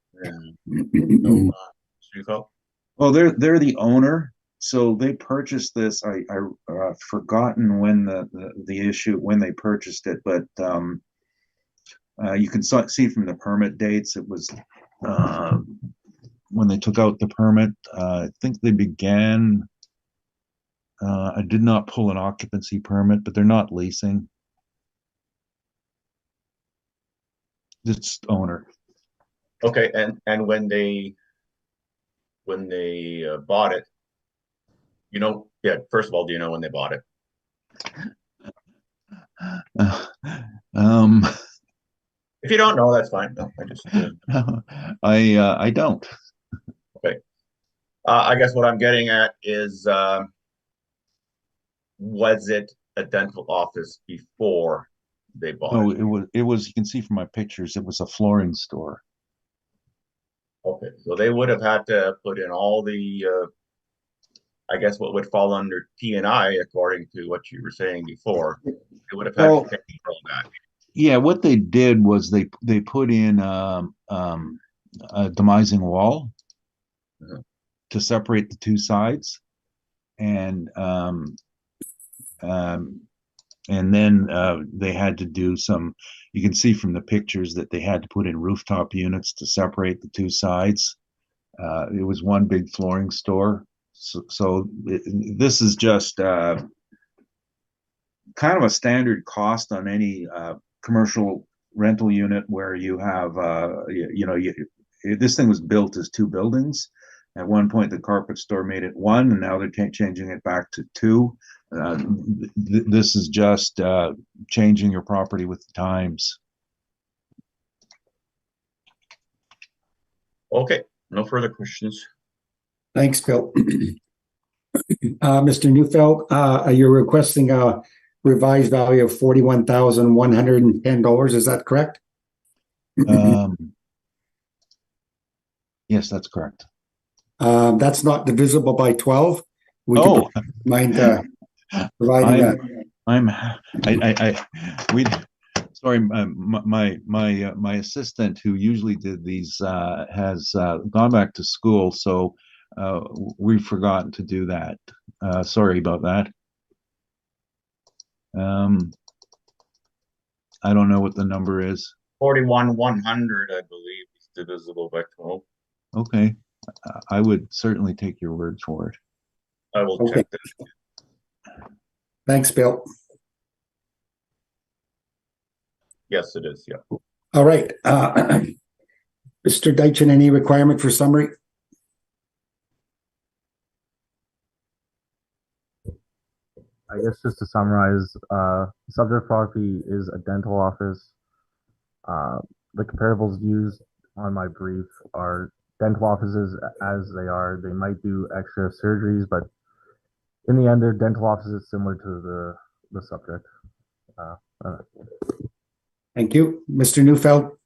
Well, they're the owner, so they purchased this. I've forgotten when the issue when they purchased it, but you can see from the permit dates, it was when they took out the permit. I think they began. I did not pull an occupancy permit, but they're not leasing. It's owner. Okay, and when they bought it, first of all, do you know when they bought it? If you don't know, that's fine. No, I just I don't. Okay. I guess what I'm getting at is, was it a dental office before they bought Oh, it? it was. You can see from my pictures, it was a flooring store. Okay, so they would have had to put in all the, I guess what would fall under P&I, according to what you were saying before. They would have had to pay for all that. Yeah, what they did was they put in a demising wall to separate the two sides, and then they had to do some. You can see from the pictures that they had to put in rooftop units to separate the two sides. It was one big flooring store, so this is just kind of a standard cost on any commercial rental unit where you have, this thing was built as two buildings. At one point, the carpet store made it one, and now they're changing it back to two. This is just changing your property with the times. Okay, no further questions. Thanks, Bill. Mr. Neufeld, you're requesting a revised value of $41,110. Is that correct? Yes, that's correct. That's not divisible by 12. Would you mind providing that? Sorry, my assistant who usually did these has gone back to school, so we've forgotten to do that. Sorry about that. I don't know what the number is. 41,100, I believe, is divisible by 12. Okay, I would certainly take your word for it. I will check this. Thanks, Bill. Yes, it is. Yeah. All right. Mr. Deitchen, any requirement for summary? I guess just to summarize, subject property is a dental office. The comparables used on my brief are dental offices as they are. They might do extra surgeries, but in the end, they're dental offices similar to the subject. Thank you. Mr. Neufeld?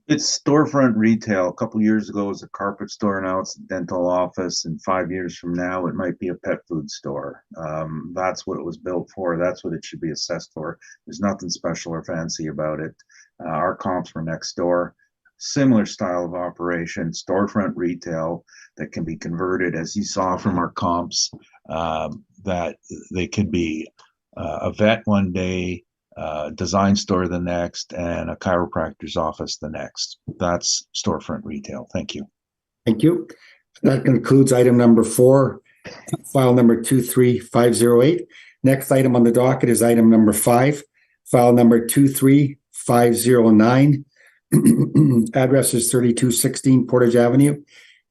It's storefront retail. A couple years ago, it was a carpet store. Now it's a dental office. And 5 years from now, it might be a pet food store. That's what it was built for. That's what it should be assessed for. There's nothing special or fancy about it. Our comps were next door. Similar style of operation, storefront retail that can be converted, as you saw from our comps, that they could be a vet one day, design store the next, and a chiropractor's office the next. That's storefront retail. Thank you. Thank you. That concludes item number 4, file number 23508. Next item on the docket is item number 5, file number 23509. Address is 3216 Portage Avenue,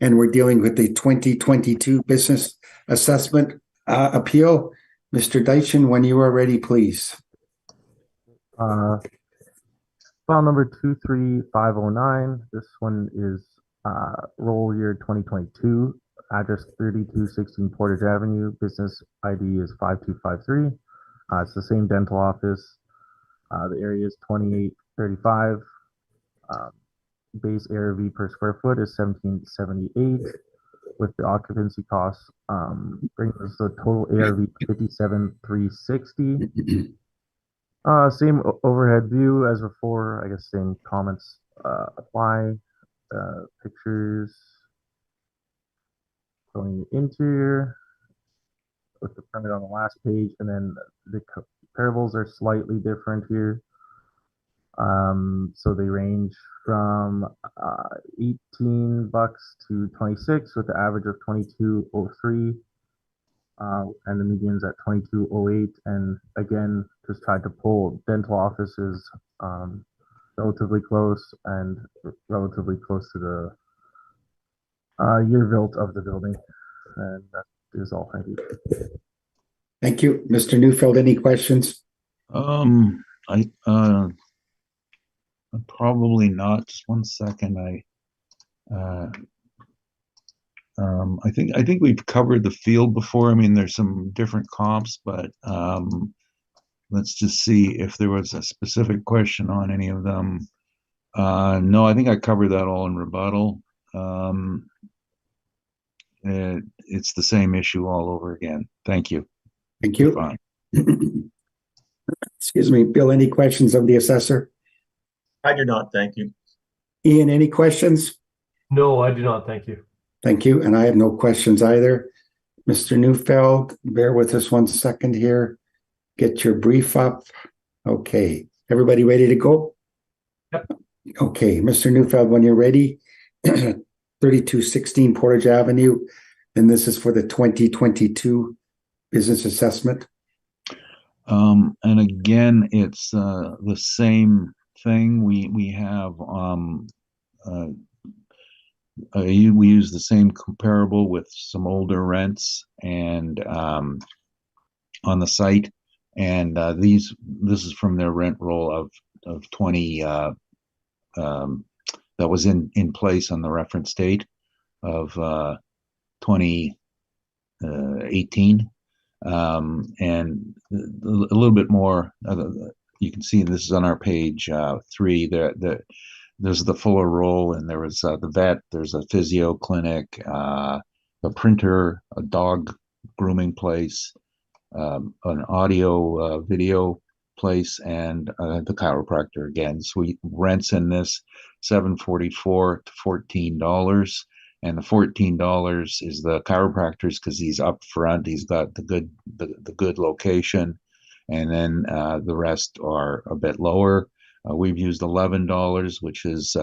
and we're dealing with the 2022 business assessment appeal. Mr. Deitchen, when you are ready, please. File number 23509. This one is roll year 2022. Address 3216 Portage Avenue. Business ID is 5253. It's the same dental office. The area is 2835. Base ARV per square foot is 1778, with the occupancy costs brings us the total ARV 57,360. Same overhead view as before. I guess same comments apply. Pictures showing the interior with the permit on the last page, and then the comparables are slightly different here. So they range from $18 to $26, with the average of $22.03, and the median's at $22.08. And again, just tried to pull dental offices relatively close and relatively close to the year built of the building. And that is all. Thank you. Thank you. Mr. Neufeld, any questions? Probably not. Just 1 second. I think we've covered the field before. I mean, there's some different comps, but let's just see if there was a specific question on any of them. No, I think I covered that all in rebuttal. It's the same issue all over again. Thank you. Thank you. Fine. Excuse me, Bill, any questions of the assessor? I do not. Thank you. Ian, any questions? No, I do not. Thank you. Thank you. And I have no questions either. Mr. Neufeld, bear with us 1 second here. Get your brief up. Okay. Everybody ready to go? Yep. Okay. Mr. Neufeld, when you're ready, 3216 Portage Avenue. And this is for the 2022 business assessment. And again, it's the same thing. We have uh, we use the same comparable with some older rents and on the site, and this is from their rent roll of 20 that was in place on the reference date of 2018. And a little bit more, you can see this is on our page 3. There's the fuller roll, and there was the vet, there's a physio clinic, a printer, a dog grooming place, an audio video place, and the chiropractor again. So we rents in this $7.44 to $14. And the $14 is the chiropractor's because he's up front. He's got the good location, and then the rest are a bit lower. We've used $11, which is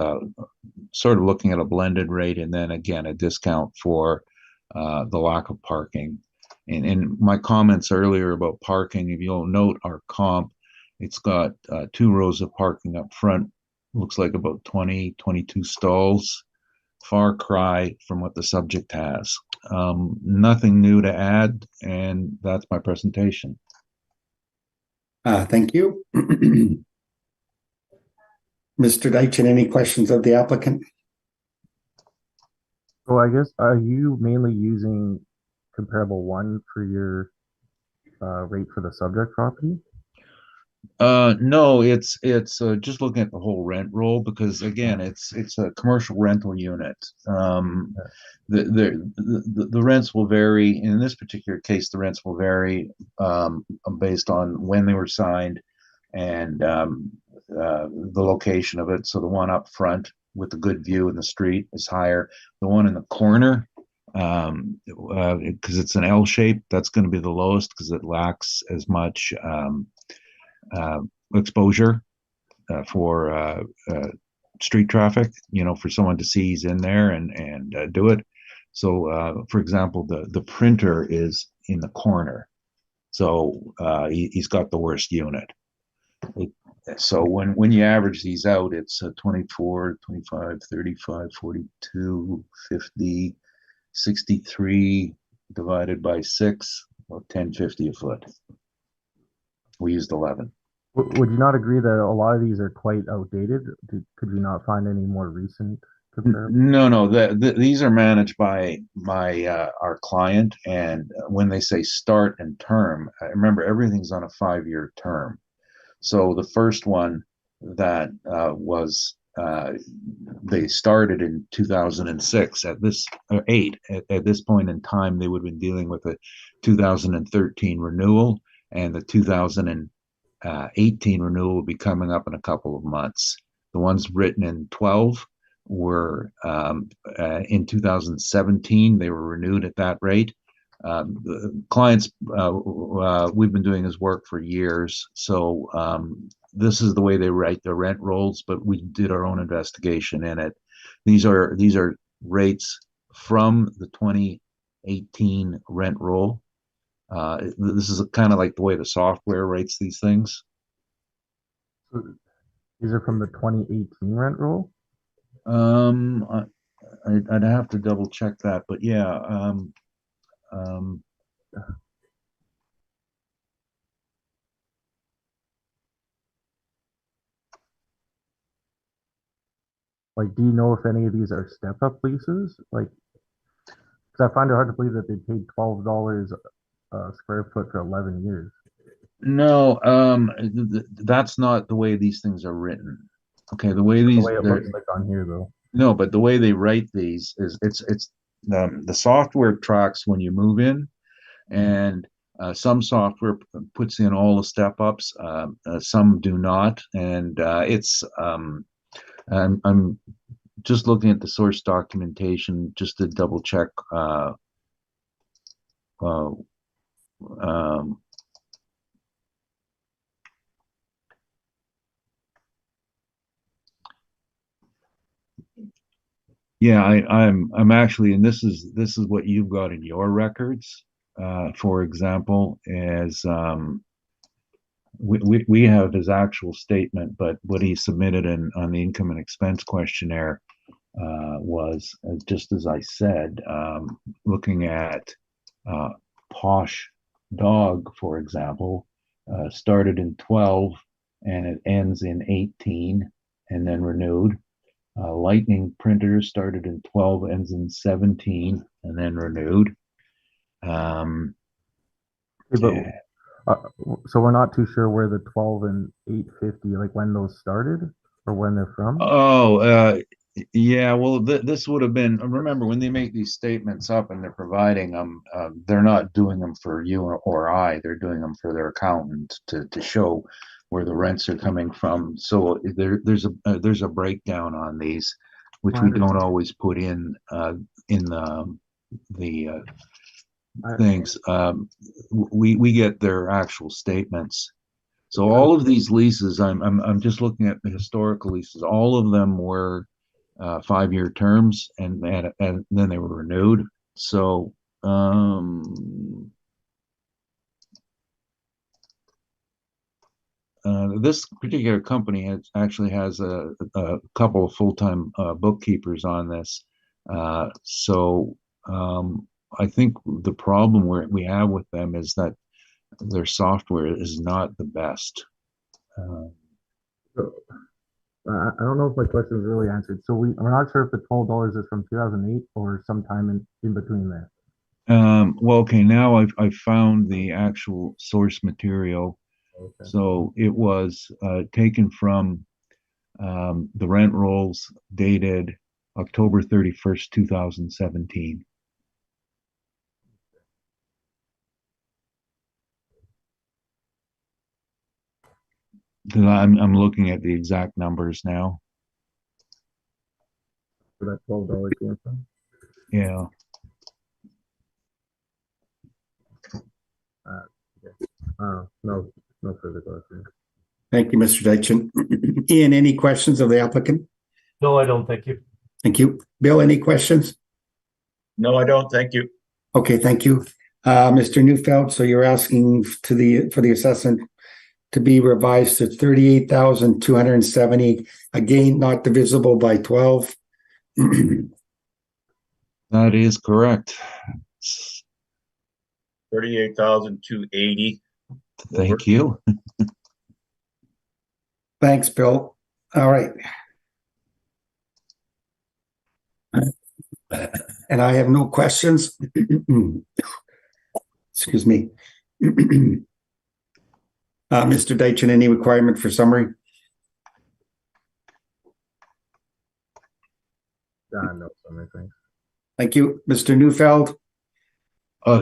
sort of looking at a blended rate, and then again a discount for the lack of parking. And in my comments earlier about parking, if you'll note our comp, it's got 2 rows of parking up front. Looks like about 20, 22 stalls. Far cry from what the subject has. Nothing new to add, and that's my presentation. Thank you. Mr. Deitchen, any questions of the applicant? So I guess, are you mainly using comparable 1 for your rate for the subject property? No, it's just looking at the whole rent roll, because again, it's a commercial rental unit. The rents will vary. In this particular case, the rents will vary based on when they were signed and the location of it. So the one up front with the good view in the street is higher. The one in the corner, because it's an L shape, that's going to be the lowest because it lacks as much exposure for street traffic, for someone to see he's in there and do it. So, for example, the printer is in the corner, so he's got the worst unit. So when you average these out, it's 24, 25, 35, 42, 50, 63 divided by 6, or 10.50 a foot. We used 11. Would you not agree that a lot of these are quite outdated? Could you not find any more recent comparables? No. These are managed by our client, and when they say start and term, remember everything's on a 5-year term. So the first one that was they started in 2006. At this at this point in time, they would have been dealing with a 2013 renewal, and the 2018 renewal will be coming up in a couple of months. The ones written in 12 were in 2017. They were renewed at that rate. The clients, we've been doing this work for years, so this is the way they write their rent rolls, but we did our own investigation in it. These are rates from the 2018 rent roll. This is kind of like the way the software rates these things. These are from the 2018 rent roll? I'd have to double check that, but yeah. Like, do you know if any of these are step-up leases? Like, because I find it hard to believe that they paid $12 a square foot for 11 years. No, that's not the way these things are written. Okay, the way The these way it looks like on here, though. no, but the way they write these is it's the software tracks when you move in, and some software puts in all the step ups, some do not, and I'm just looking at the source documentation just to double check. Yeah, I'm actually, and this is what you've got in your records. For example, as we have his actual statement, but what he submitted on the income and expense questionnaire was just as I said, looking at Posh Dog, for example, started in 12 and it ends in 18 and then renewed. Lightning Printer started in 12, ends in 17 and then renewed. Okay, but, so we're not too sure where the 12 and 850, like when those started or when they're from? Oh, yeah. Well, this would have been. Remember, when they make these statements up and they're providing them, they're not doing them for you or I. They're doing them for their accountant to show where the rents are coming from. So there's a breakdown on these, which we don't always put in the things. We get their actual statements. So all of these leases, I'm just looking at the historical leases. All of them were 5-year terms, and then they were renewed. So this particular company actually has a couple of full-time bookkeepers on this. So I think the problem we have with them is that their software is not the best. I don't know if my question is really answered. So we're not sure if the $12 is from 2008 or sometime in between there. Well, okay, now I've found the actual source material. Okay. So it was taken from the rent rolls dated October 31st, 2017. Because I'm looking at the exact numbers now. Where that $12 came from? Yeah. No further questions. Thank you, Mr. Deitchen. Ian, any questions of the applicant? No, I don't. Thank you. Thank you. Bill, any questions? No, I don't. Thank you. Okay, thank you. Mr. Neufeld, so you're asking for the assessment to be revised to 38,270, again, not divisible by 12. That is correct. 38,280. Thank you. Thanks, Bill. All right. And I have no questions. Excuse me. Mr. Deitchen, any requirement for summary? No summary, thanks. Thank you. Mr. Neufeld?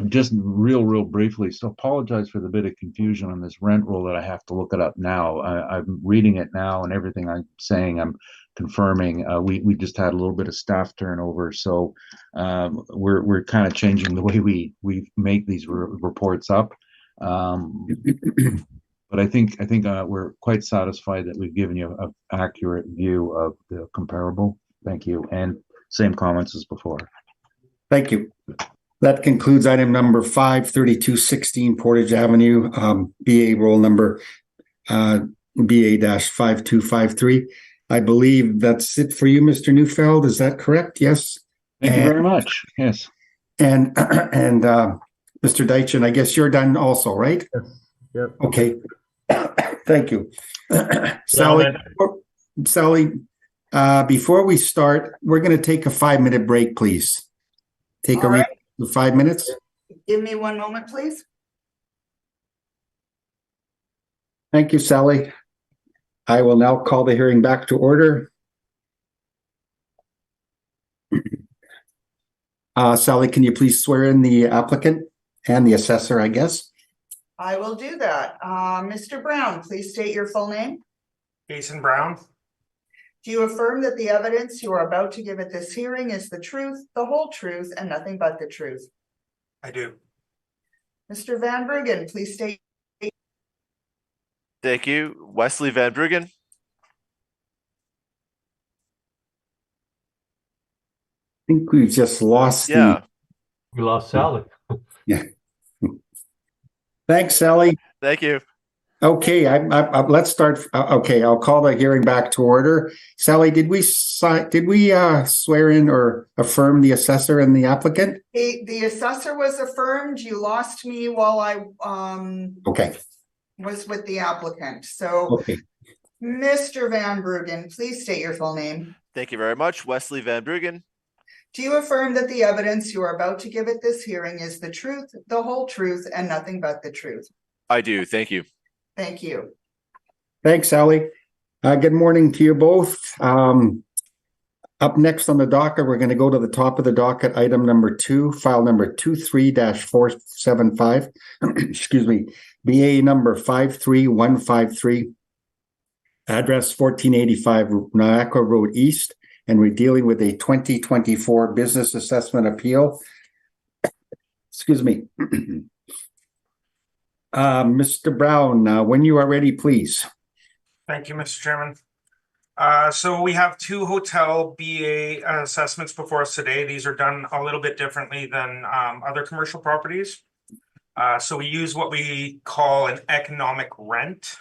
Just real briefly. So apologize for the bit of confusion on this rent roll that I have to look it up now. I'm reading it now, and everything I'm saying, I'm confirming. We just had a little bit of staff turnover, so we're kind of changing the way we make these reports up. But I think we're quite satisfied that we've given you an accurate view of the comparable. Thank you, and same comments as before. Thank you. That concludes item number 53216 Portage Avenue, BA roll number BA-5253. I believe that's it for you, Mr. Neufeld. Is that correct? Yes. Thank you very much. Yes. And Mr. Deitchen, I guess you're done also, right? Yes. Yep. Okay. Thank you. Sally, before we start, we're going to take a 5-minute break, please. Take All right. 5 minutes. Give me one moment, please. Thank you, Sally. I will now call the hearing back to order. Sally, can you please swear in the applicant and the assessor, I guess? I will do that. Mr. Brown, please state your full name. Jason Brown. Do you affirm that the evidence you are about to give at this hearing is the truth, the whole truth, and nothing but the truth? I do. Mr. Van Bruggen, please state. Thank you. Wesley Van Bruggen. I think we've just lost Yeah. We lost Sally. Yeah. Thanks, Sally. Thank you. Okay, let's start. Okay, I'll call the hearing back to order. Sally, did we swear in or affirm the assessor and the applicant? The assessor was affirmed. You lost me while I Okay, was with the applicant. So okay. Mr. Van Bruggen, please state your full name. Thank you very much. Wesley Van Bruggen. Do you affirm that the evidence you are about to give at this hearing is the truth, the whole truth, and nothing but the truth? I do. Thank you. Thank you. Thanks, Sally. Good morning to you both. Up next on the docket, we're going to go to the top of the docket, item number 2, file number 23-475. Excuse me, BA number 53153, address 1485 Niagara Road East, and we're dealing with a 2024 business assessment appeal. Excuse me. Mr. Brown, when you are ready, please. Thank you, Mr. Chairman. So we have 2 hotel BA assessments before us today. These are done a little bit differently than other commercial properties. So we use what we call an economic rent,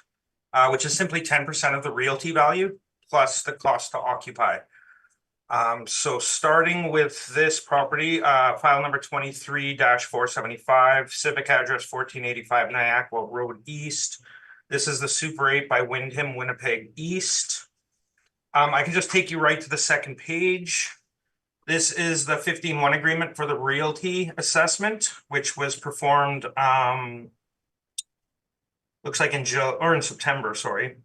which is simply 10% of the realty value plus the cost to occupy. So starting with this property, file number 23-475, civic address 1485 Niagara Road East. This is the Super 8 by Wyndham, Winnipeg East. I can just take you right to the second page. This is the 15-1 agreement for the realty assessment, which was performed, looks like in September, sorry.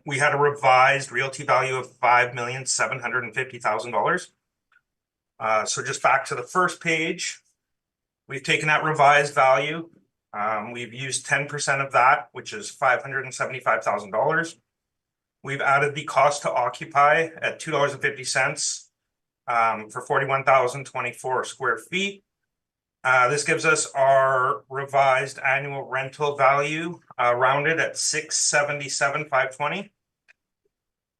We had a revised realty value of $5,750,000. So just back to the first page, we've taken that revised value. We've used 10% of that, which is $575,000. We've added the cost to occupy at $2.50 for 41,024 square feet. This gives us our revised annual rental value rounded at $677,520.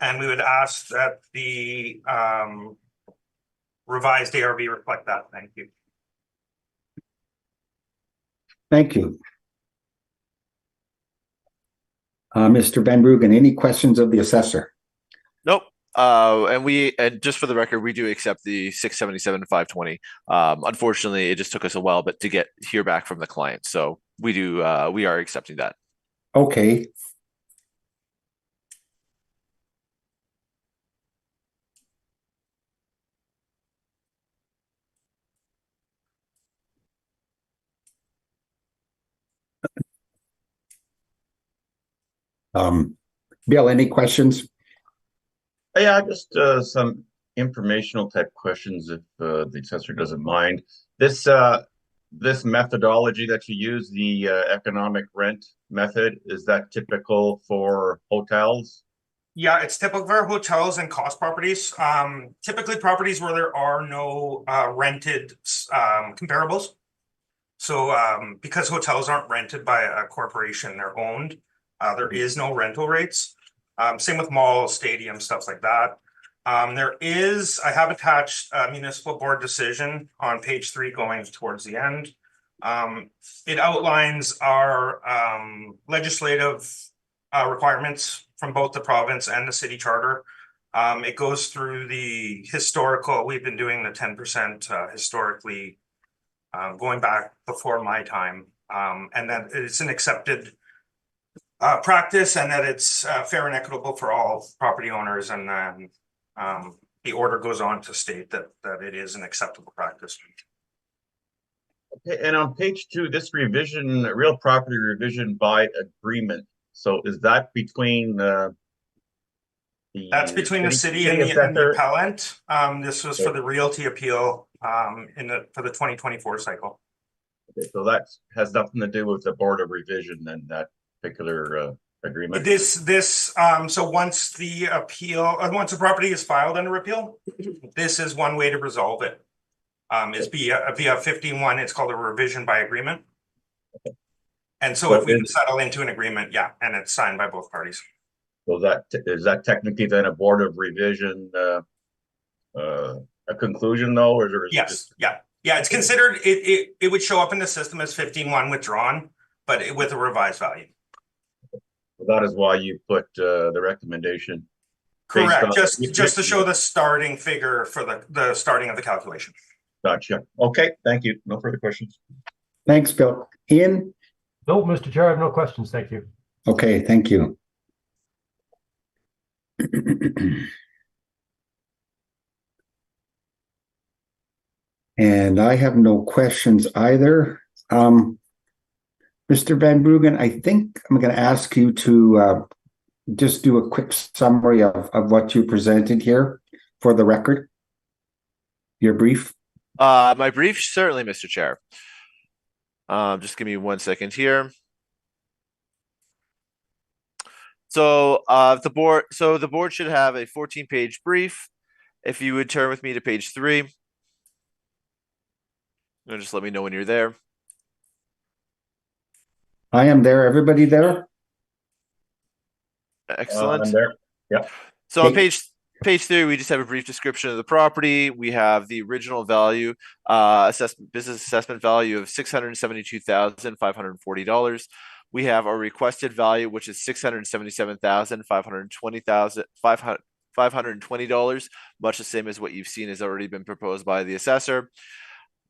And we would ask that the revised ARV reflect that. Thank you. Thank you. Mr. Van Bruggen, any questions of the assessor? Nope. And just for the record, we do accept the 677,520. Unfortunately, it just took us a while, but to hear back from the client. So we are accepting that. Okay. Bill, any questions? Yeah, just some informational type questions if the assessor doesn't mind. This methodology that you use, the economic rent method, is that typical for hotels? Yeah, it's typical for hotels and cost properties. Typically properties where there are no rented comparables. So because hotels aren't rented by a corporation, they're owned, there is no rental rates. Same with malls, stadiums, stuff like that. I have attached a municipal board decision on page 3 going towards the end. It outlines our legislative requirements from both the province and the city charter. It goes through the historical, we've been doing the 10% historically going back before my time, and that it's an accepted practice and that it's fair and equitable for all property owners, and then the order goes on to state that it is an acceptable practice. Okay, and on page 2, this revision, real property revision by agreement. So is that between that's between the city and the appellant. This was for the realty appeal for the 2024 cycle. Okay, so that has nothing to do with the board of revision and that particular agreement. So once the property is filed under appeal, this is one way to resolve it. Is via 15-1. It's called a revision by agreement. Okay. And so if we settle into an agreement, yeah, and it's signed by both parties. So is that technically then a board of revision a conclusion though, or is yes, yeah, it's considered. It would show up in the system as 15-1 withdrawn, but with a revised value. That is why you put the recommendation. based Correct, on- just to show the starting figure for the starting of the calculation. Gotcha. Okay, thank you. No further questions. Thanks, Bill. Ian? No, Mr. Chair, I have no questions. Thank you. Okay, thank you. And I have no questions either. Mr. Van Bruggen, I think I'm going to ask you to just do a quick summary of what you presented here for the record. Your brief. My brief, certainly, Mr. Chair. Just give me 1 second here. So the board should have a 14-page brief. If you would turn with me to page 3. And just let me know when you're there. I am there. Everybody there? Excellent. I'm there. Yep. So on Okay. page 3, we just have a brief description of the property. We have the original value, business assessment value of $672,540. We have our requested value, which is $677,520, much the same as what you've seen has already been proposed by the assessor.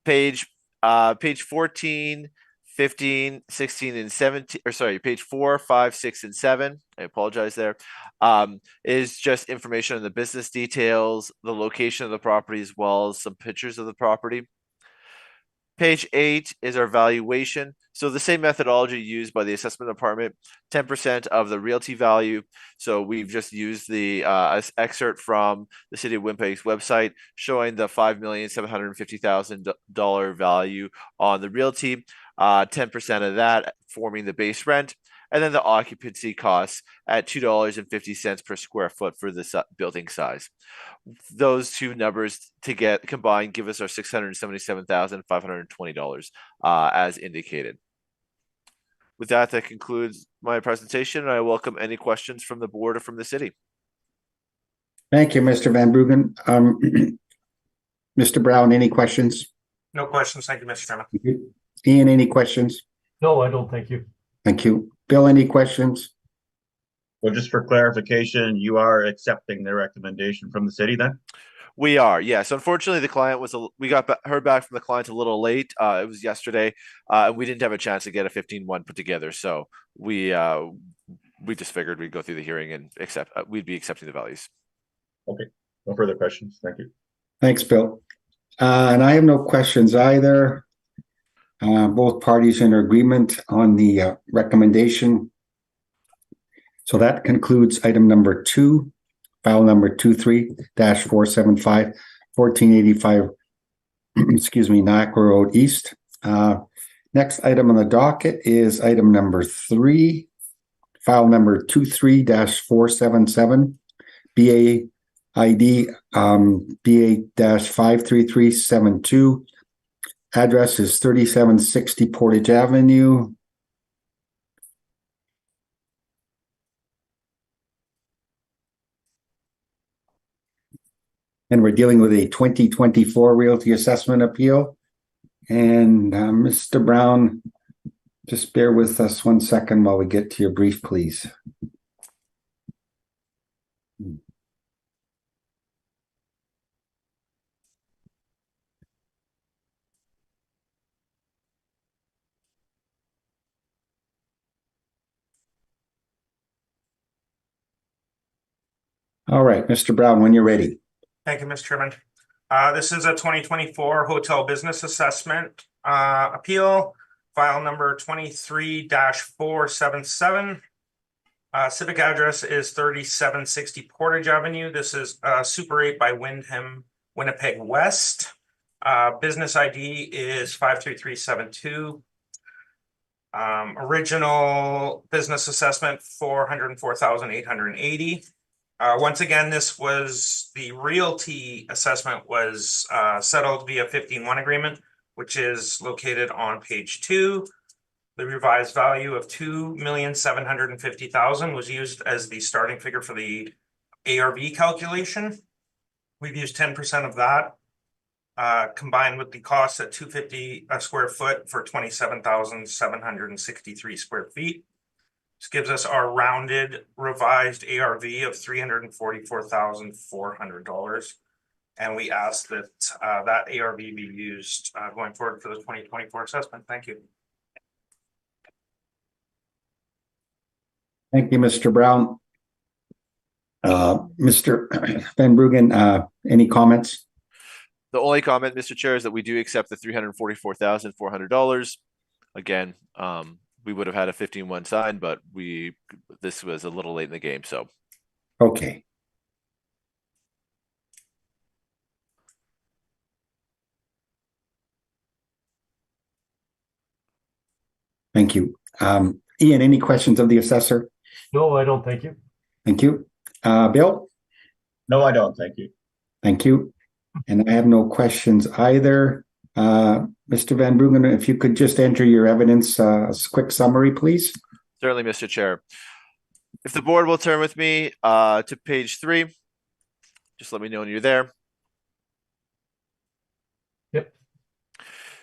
Page 14, 15, 16, and 17, or sorry, page 4, 5, 6, and 7. I apologize there. Is just information on the business details, the location of the property, as well as some pictures of the property. Page 8 is our valuation. So the same methodology used by the assessment department, 10% of the realty value. So we've just used the excerpt from the City of Winnipeg's website showing the $5,750,000 value on the realty, 10% of that forming the base rent, and then the occupancy costs at $2.50 per square foot for this building size. Those two numbers to get combined give us our $677,520 as indicated. With that, that concludes my presentation, and I welcome any questions from the board or from the city. Thank you, Mr. Van Bruggen. Mr. Brown, any questions? No questions. Thank you, Mr. Chairman. Ian, any questions? No, I don't. Thank you. Thank you. Bill, any questions? Well, just for clarification, you are accepting the recommendation from the city then? We are, yes. Unfortunately, the client we heard back from the client a little late. It was yesterday, and we didn't have a chance to get a 15-1 put together. So we just figured we'd go through the hearing and we'd be accepting the values. Okay, no further questions. Thank you. Thanks, Bill. And I have no questions either. Both parties in agreement on the recommendation. So that concludes item number 2, file number 23-475, 1485, excuse me, Niagara Road East. Next item on the docket is item number 3, file number 23-477, BAID BA-53372. Address is 3760 Portage Avenue. And we're dealing with a 2024 realty assessment appeal. And Mr. Brown, just bear with us 1 second while we get to your brief, please. All right, Mr. Brown, when you're ready. Thank you, Mr. Chairman. This is a 2024 hotel business assessment appeal, file number 23-477. Civic address is 3760 Portage Avenue. This is Super 8 by Wyndham, Winnipeg West. Business ID is 53372. Original business assessment $404,880. Once again, this was the realty assessment was settled via 15-1 agreement, which is located on page 2. The revised value of $2,750,000 was used as the starting figure for the ARV calculation. We've used 10% of that, combined with the cost at $250 a square foot for 27,763 square feet. This gives us our rounded revised ARV of $344,400. And we ask that that ARV be used going forward for the 2024 assessment. Thank you. Thank you, Mr. Brown. Mr. Van Bruggen, any comments? The only comment, Mr. Chair, is that we do accept the $344,400. Again, we would have had a 15-1 sign, but this was a little late in the game, so. Okay. Thank you. Ian, any questions of the assessor? No, I don't. Thank you. Thank you. Bill? No, I don't. Thank you. Thank you. And I have no questions either. Mr. Van Bruggen, if you could just enter your evidence, a quick summary, please. Certainly, Mr. Chair. If the board will turn with me to page 3, just let me know when you're there. Yep.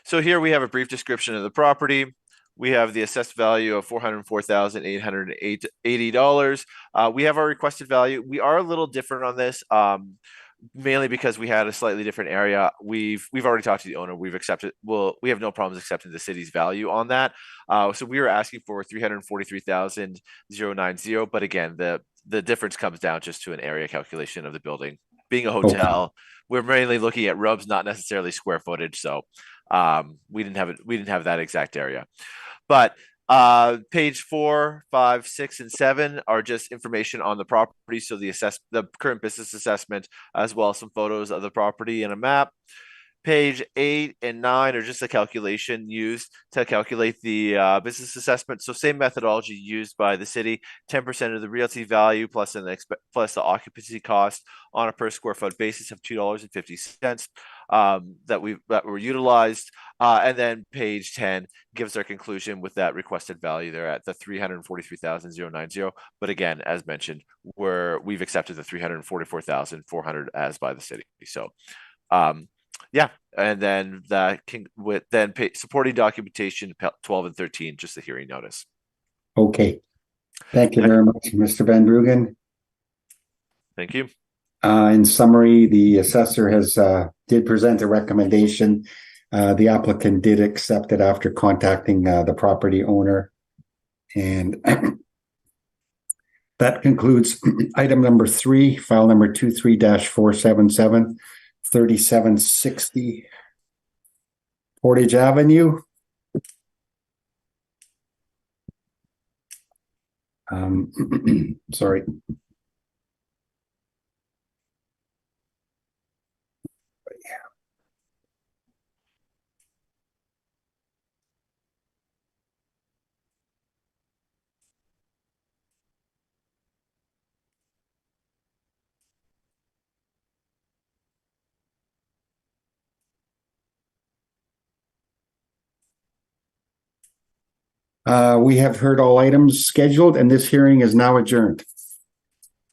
So here we have a brief description of the property. We have the assessed value of $404,880. We have our requested value. We are a little different on this, mainly because we had a slightly different area. We've already talked to the owner. We've accepted. Well, we have no problems accepting the city's value on that. So we were asking for $343,090. But again, the difference comes down just to an area calculation of the building. Being a hotel, we're mainly looking at rooms, not necessarily square footage. So we didn't have it. We didn't have that exact area. But page 4, 5, 6, and 7 are just information on the property. So the current business assessment, as well as some photos of the property and a map. Page 8 and 9 are just a calculation used to calculate the business assessment. So same methodology used by the city, 10% of the realty value plus the occupancy cost on a per square foot basis of $2.50 that were utilized. And then page 10 gives our conclusion with that requested value there at the $343,090. But again, as mentioned, we've accepted the $344,400 as by the city. So yeah, and then supporting documentation 12 and 13, just the hearing notice. Okay. Thank you very much, Mr. Van Bruggen. Thank you. In summary, the assessor did present a recommendation. The applicant did accept it after contacting the property owner. And that concludes item number 3, file number 23-477, 3760 Portage Avenue. Sorry. We have heard all items scheduled, and this hearing is now adjourned.